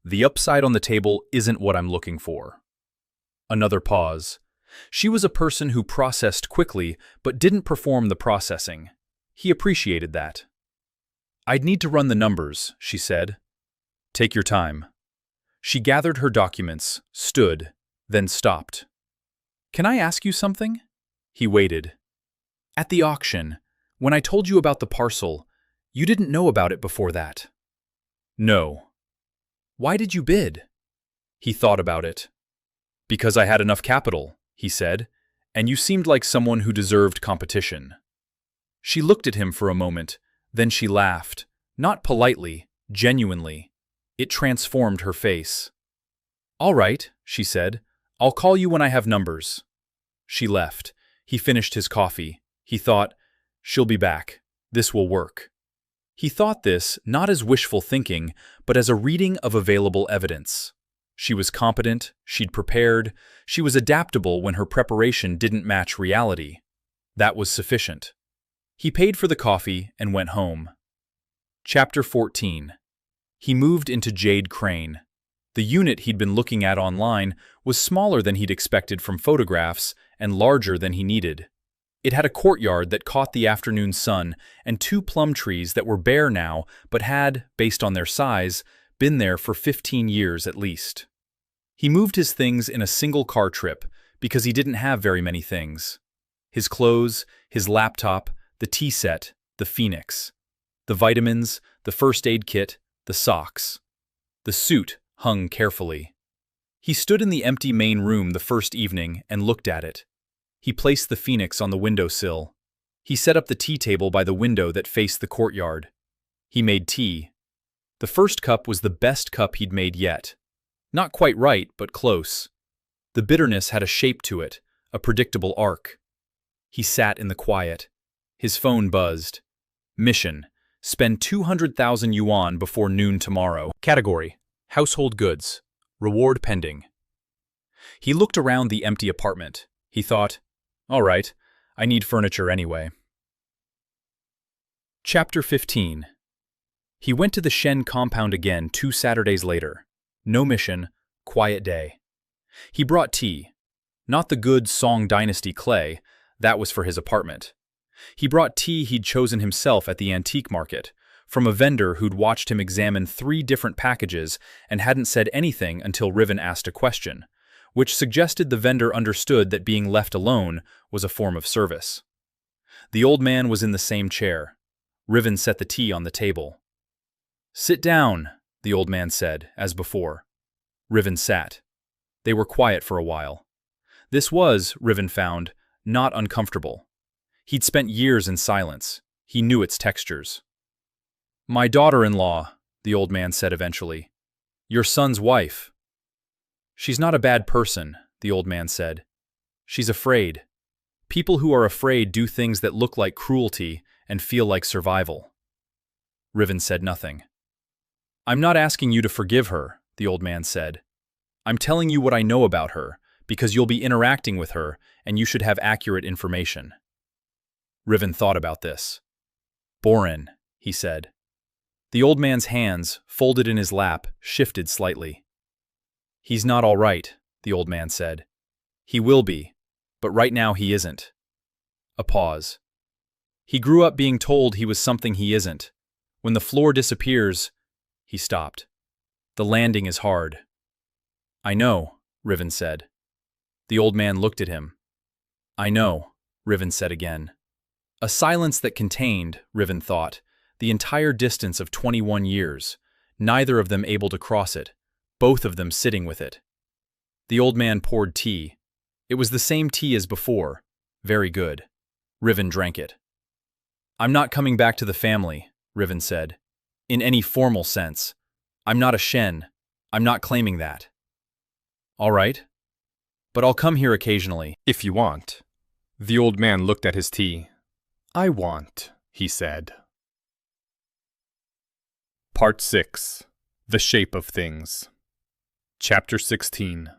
The upside on the table isn't what I'm looking for. Another pause. She was a person who processed quickly but didn't perform the processing. He appreciated that. I'd need to run the numbers, she said. Take your time. She gathered her documents, stood, then stopped. Can I ask you something? He waited. At the auction, when I told you about the parcel, you didn't know about it before that. No. Why did you bid? He thought about it. Because I had enough capital, he said, and you seemed like someone who deserved competition. She looked at him for a moment, then she laughed, not politely, genuinely. It transformed her face. All right, she said. I'll call you when I have numbers. She left. He finished his coffee. He thought, she'll be back. This will work. He thought this not as wishful thinking, but as a reading of available evidence. She was competent, she'd prepared, she was adaptable when her preparation didn't match reality. That was sufficient. He paid for the coffee and went home. Chapter 14. He moved into Jade Crane. The unit he'd been looking at online was smaller than he'd expected from photographs and larger than he needed. It had a courtyard that caught the afternoon sun and 2 plum trees that were bare now but had, based on their size, been there for 15 years at least. He moved his things in a single car trip because he didn't have very many things. His clothes, his laptop, the tea set, the Phoenix. The vitamins, the first aid kit, the socks. The suit hung carefully. He stood in the empty main room the first evening and looked at it. He placed the Phoenix on the windowsill. He set up the tea table by the window that faced the courtyard. He made tea. The first cup was the best cup he'd made yet. Not quite right, but close. The bitterness had a shape to it, a predictable arc. He sat in the quiet. His phone buzzed. Mission: spend 200,000 yuan before noon tomorrow. Category: household goods. Reward pending. He looked around the empty apartment. He thought, all right, I need furniture anyway. Chapter 15. He went to the Shen compound again 2 Saturdays later. No mission, quiet day. He brought tea. Not the good Song Dynasty clay, that was for his apartment. He brought tea he'd chosen himself at the antique market, from a vendor who'd watched him examine 3 different packages and hadn't said anything until Riven asked a question, which suggested the vendor understood that being left alone was a form of service. The old man was in the same chair. Riven set the tea on the table. Sit down, the old man said, as before. Riven sat. They were quiet for a while. This was, Riven found, not uncomfortable. He'd spent years in silence. He knew its textures. My daughter-in-law, the old man said eventually. Your son's wife. She's not a bad person, the old man said. She's afraid. People who are afraid do things that look like cruelty and feel like survival. Riven said nothing. I'm not asking you to forgive her, the old man said. I'm telling you what I know about her, because you'll be interacting with her and you should have accurate information. Riven thought about this. Borin, he said. The old man's hands, folded in his lap, shifted slightly. He's not all right, the old man said. He will be, but right now he isn't. A pause. He grew up being told he was something he isn't. When the floor disappears, he stopped. The landing is hard. I know, Riven said. The old man looked at him. I know, Riven said again. A silence that contained, Riven thought, the entire distance of 21 years, neither of them able to cross it, both of them sitting with it. The old man poured tea. It was the same tea as before. Very good. Riven drank it. "I'm not coming back to the family," Riven said. "In any formal sense. I'm not a Shen. I'm not claiming that." "All right. But I'll come here occasionally, if you want." The old man looked at his tea. "I want," he said. Part 6. The Shape of Things. Chapter 16.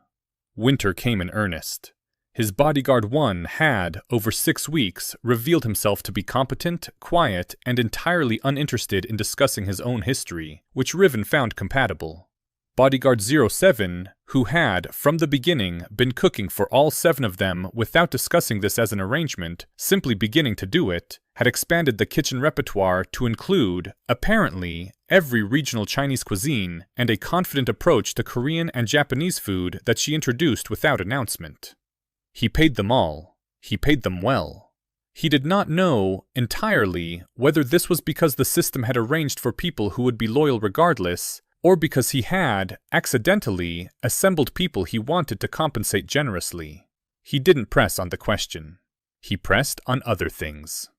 Winter came in earnest. His bodyguard 1 had, over 6 weeks, revealed himself to be competent, quiet, and entirely uninterested in discussing his own history, which Riven found compatible. Bodyguard 07, who had, from the beginning, been cooking for all 7 of them without discussing this as an arrangement, simply beginning to do it, had expanded the kitchen repertoire to include, apparently, every regional Chinese cuisine and a confident approach to Korean and Japanese food that she introduced without announcement. He paid them all. He paid them well. He did not know, entirely, whether this was because the system had arranged for people who would be loyal regardless, or because he had, accidentally, assembled people he wanted to compensate generously. He didn't press on the question. He pressed on other things.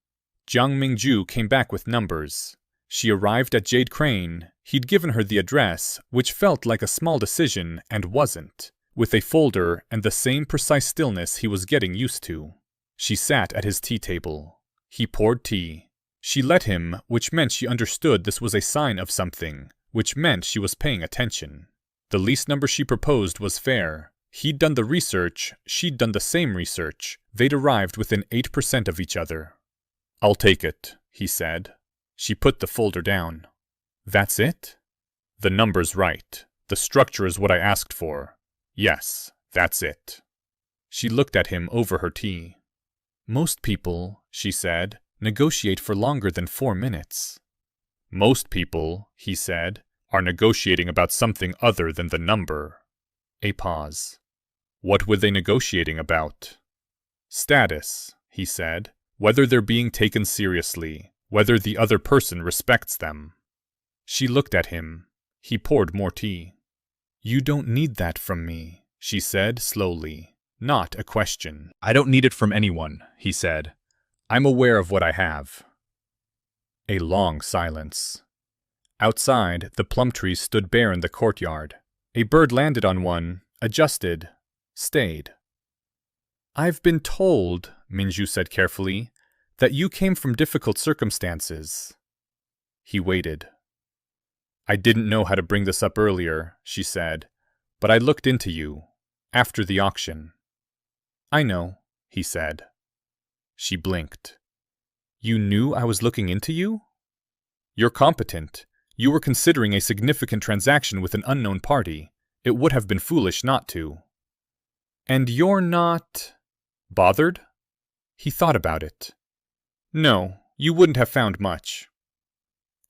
Jiang Mingju came back with numbers. She arrived at Jade Crane. He'd given her the address, which felt like a small decision and wasn't, with a folder and the same precise stillness he was getting used to. She sat at his tea table. He poured tea. She let him, which meant she understood this was a sign of something, which meant she was paying attention. The least number she proposed was fair. He'd done the research, she'd done the same research. They'd arrived within 8% of each other. "I'll take it," he said. She put the folder down. "That's it?" "The number's right. The structure is what I asked for. Yes, that's it." She looked at him over her tea. "Most people," she said, "negotiate for longer than 4 minutes." "Most people," he said, "are negotiating about something other than the number." A pause. What were they negotiating about? "Status," he said. "Whether they're being taken seriously, whether the other person respects them." She looked at him. He poured more tea. "You don't need that from me," she said slowly, not a question. "I don't need it from anyone," he said. "I'm aware of what I have." A long silence. Outside, the plum trees stood bare in the courtyard. A bird landed on one, adjusted, stayed. "I've been told," Minju said carefully, "that you came from difficult circumstances." He waited. "I didn't know how to bring this up earlier," she said, "but I looked into you, after the auction." "I know," he said. She blinked. "You knew I was looking into you?" "You're competent. You were considering a significant transaction with an unknown party. It would have been foolish not to." "And you're not bothered?" He thought about it. "No, you wouldn't have found much."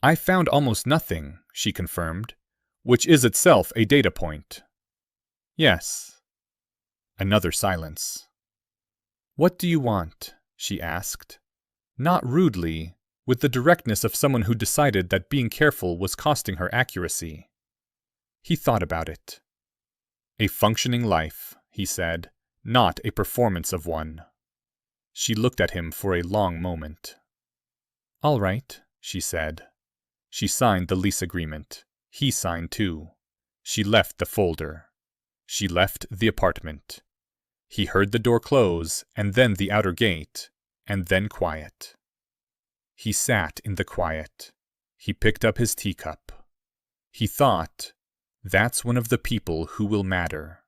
"I found almost nothing," she confirmed, "which is itself a data point." "Yes." Another silence. "What do you want?" she asked. Not rudely, with the directness of someone who decided that being careful was costing her accuracy. He thought about it. "A functioning life," he said, "not a performance of one." She looked at him for a long moment. "All right," she said. She signed the lease agreement. He signed too. She left the folder. She left the apartment. He heard the door close, and then the outer gate, and then quiet. He sat in the quiet. He picked up his teacup. He thought, that's one of the people who will matter.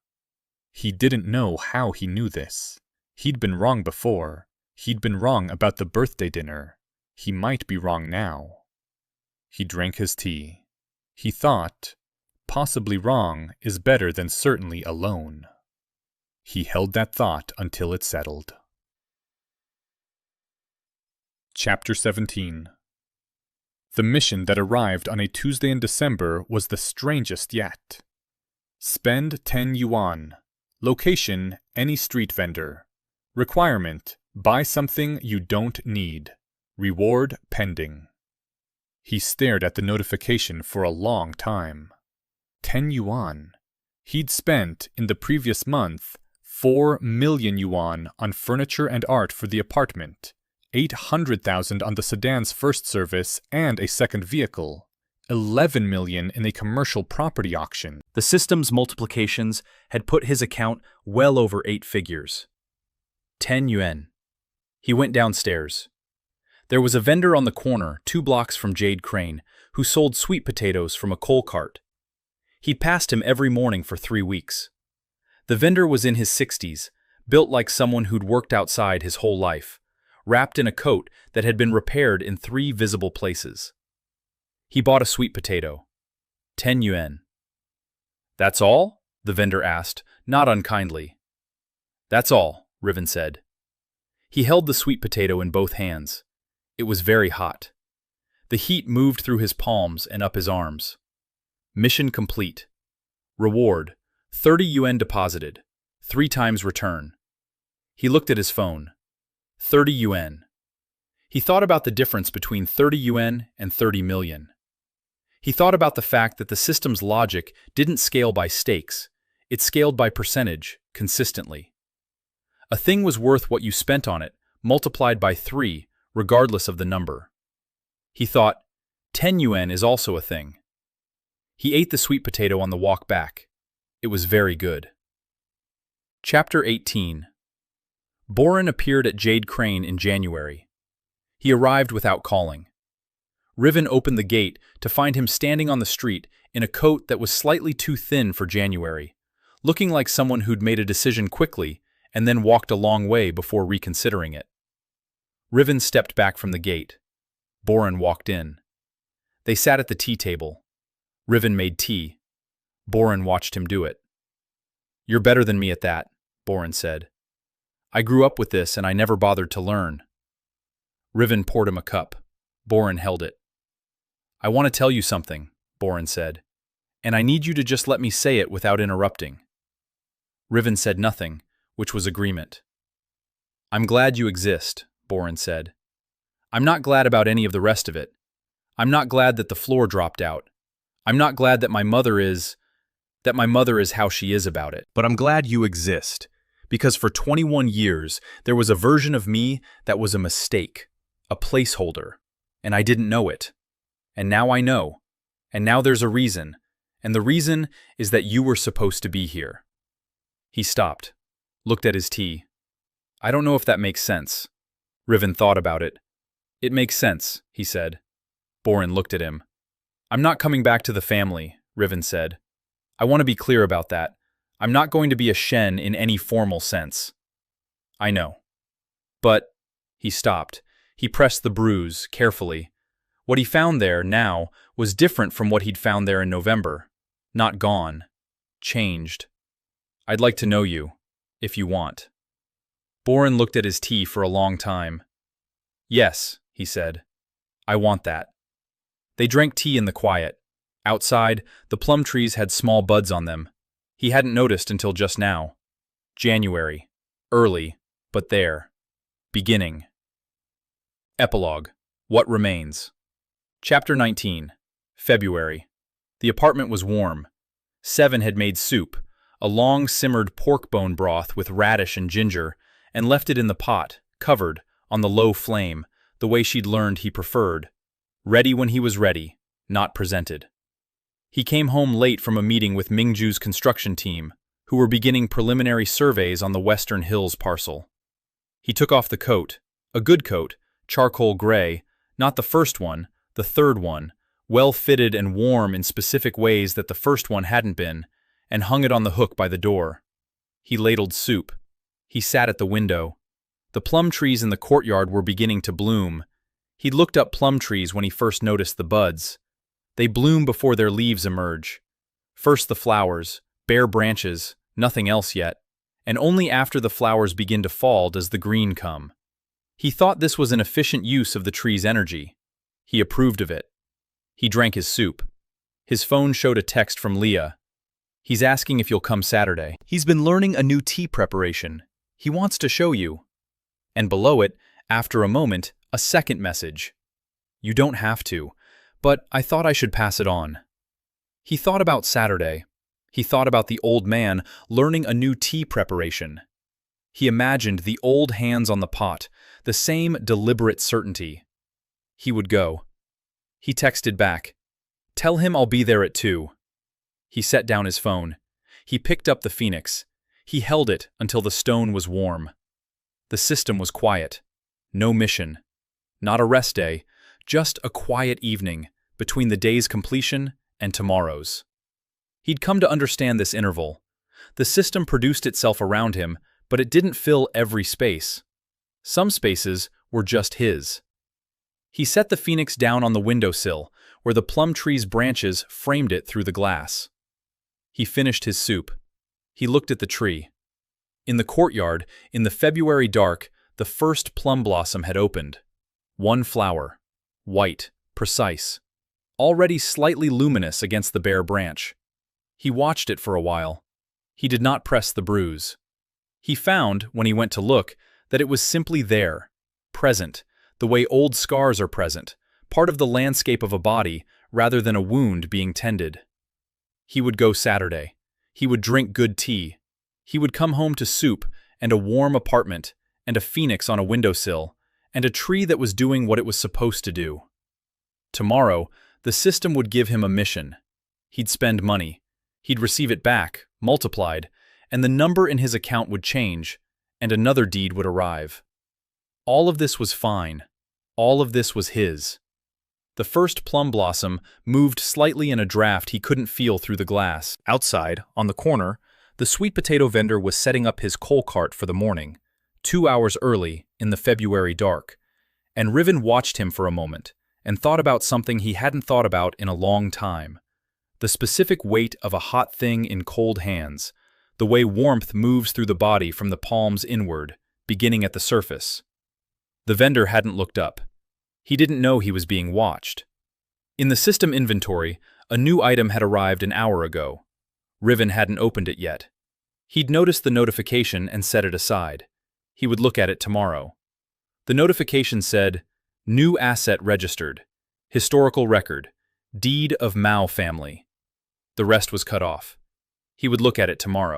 He didn't know how he knew this. He'd been wrong before. He'd been wrong about the birthday dinner. He might be wrong now. He drank his tea. He thought, possibly wrong is better than certainly alone. He held that thought until it settled. Chapter 17. The mission that arrived on a Tuesday in December was the strangest yet. Spend 10 yuan. Location, any street vendor. Requirement, buy something you don't need. Reward pending. He stared at the notification for a long time. 10 yuan. He'd spent, in the previous month, 4 million yuan on furniture and art for the apartment, 800,000 on the sedan's first service and a second vehicle, 11 million in a commercial property auction. The system's multiplications had put his account well over 8 figures. 10 yuan. He went downstairs. There was a vendor on the corner 2 blocks from Jade Crane who sold sweet potatoes from a coal cart. He'd passed him every morning for 3 weeks. The vendor was in his 60s, built like someone who'd worked outside his whole life, wrapped in a coat that had been repaired in 3 visible places. He bought a sweet potato. 10 yuan. "That's all?" the vendor asked, not unkindly. "That's all," Riven said. He held the sweet potato in both hands. It was very hot. The heat moved through his palms and up his arms. Mission complete. Reward, 30 yuan deposited, 3 times return. He looked at his phone. 30 yuan. He thought about the difference between 30 yuan and 30 million. He thought about the fact that the system's logic didn't scale by stakes, it scaled by percentage, consistently. A thing was worth what you spent on it, multiplied by 3, regardless of the number. He thought, 10 yuan is also a thing. He ate the sweet potato on the walk back. It was very good. Chapter 18. Boren appeared at Jade Crane in January. He arrived without calling. Riven opened the gate to find him standing on the street in a coat that was slightly too thin for January, looking like someone who'd made a decision quickly and then walked a long way before reconsidering it. Riven stepped back from the gate. Boren walked in. They sat at the tea table. Riven made tea. Boren watched him do it. "You're better than me at that," Boren said. "I grew up with this and I never bothered to learn." Riven poured him a cup. Boren held it. "I want to tell you something," Boren said, "and I need you to just let me say it without interrupting." Riven said nothing, which was agreement. "I'm glad you exist," Boren said. "I'm not glad about any of the rest of it. I'm not glad that the floor dropped out. I'm not glad that my mother is how she is about it. But I'm glad you exist, because for 21 years there was a version of me that was a mistake, a placeholder, and I didn't know it. And now I know. And now there's a reason. And the reason is that you were supposed to be here." He stopped, looked at his tea. "I don't know if that makes sense." Riven thought about it. "It makes sense," he said. Boren looked at him. "I'm not coming back to the family," Riven said. "I want to be clear about that. I'm not going to be a Shen in any formal sense." "I know. But—" He stopped. He pressed the bruise, carefully. What he found there, now, was different from what he'd found there in November. Not gone. Changed. "I'd like to know you, if you want." Boren looked at his tea for a long time. "Yes," he said. "I want that." They drank tea in the quiet. Outside, the plum trees had small buds on them. He hadn't noticed until just now. January. Early, but there. Beginning. Epilogue. What remains? Chapter 19. February. The apartment was warm. Seven had made soup, a long simmered pork bone broth with radish and ginger, and left it in the pot, covered, on the low flame, the way she'd learned he preferred. Ready when he was ready, not presented. He came home late from a meeting with Mingju's construction team, who were beginning preliminary surveys on the Western Hills parcel. He took off the coat, a good coat, charcoal gray, not the first one, the third one, well-fitted and warm in specific ways that the first one hadn't been, and hung it on the hook by the door. He ladled soup. He sat at the window. The plum trees in the courtyard were beginning to bloom. He'd looked up plum trees when he first noticed the buds. They bloom before their leaves emerge. First the flowers, bare branches, nothing else yet, and only after the flowers begin to fall does the green come. He thought this was an efficient use of the tree's energy. He approved of it. He drank his soup. His phone showed a text from Leah. "He's asking if you'll come Saturday. He's been learning a new tea preparation. He wants to show you." And below it, after a moment, a second message. "You don't have to, but I thought I should pass it on." He thought about Saturday. He thought about the old man learning a new tea preparation. He imagined the old hands on the pot, the same deliberate certainty. He would go. He texted back, "Tell him I'll be there at 2." He set down his phone. He picked up the Phoenix. He held it until the stone was warm. The system was quiet. No mission. Not a rest day, just a quiet evening between the day's completion and tomorrow's. He'd come to understand this interval. The system produced itself around him, but it didn't fill every space. Some spaces were just his. He set the Phoenix down on the windowsill, where the plum tree's branches framed it through the glass. He finished his soup. He looked at the tree. In the courtyard, in the February dark, the first plum blossom had opened. One flower, white, precise, already slightly luminous against the bare branch. He watched it for a while. He did not press the bruise. He found, when he went to look, that it was simply there, present, the way old scars are present, part of the landscape of a body rather than a wound being tended. He would go Saturday. He would drink good tea. He would come home to soup and a warm apartment and a Phoenix on a windowsill and a tree that was doing what it was supposed to do. Tomorrow, the system would give him a mission. He'd spend money. He'd receive it back, multiplied, and the number in his account would change, and another deed would arrive. All of this was fine. All of this was his. The first plum blossom moved slightly in a draft he couldn't feel through the glass. Outside, on the corner, the sweet potato vendor was setting up his coal cart for the morning, 2 hours early in the February dark, and Riven watched him for a moment and thought about something he hadn't thought about in a long time. The specific weight of a hot thing in cold hands, the way warmth moves through the body from the palms inward, beginning at the surface. The vendor hadn't looked up. He didn't know he was being watched. In the system inventory, a new item had arrived an hour ago. Riven hadn't opened it yet. He'd noticed the notification and set it aside. He would look at it tomorrow. The notification said, "New asset registered. Historical record. Deed of Mao family." The rest was cut off. He would look at it tomorrow.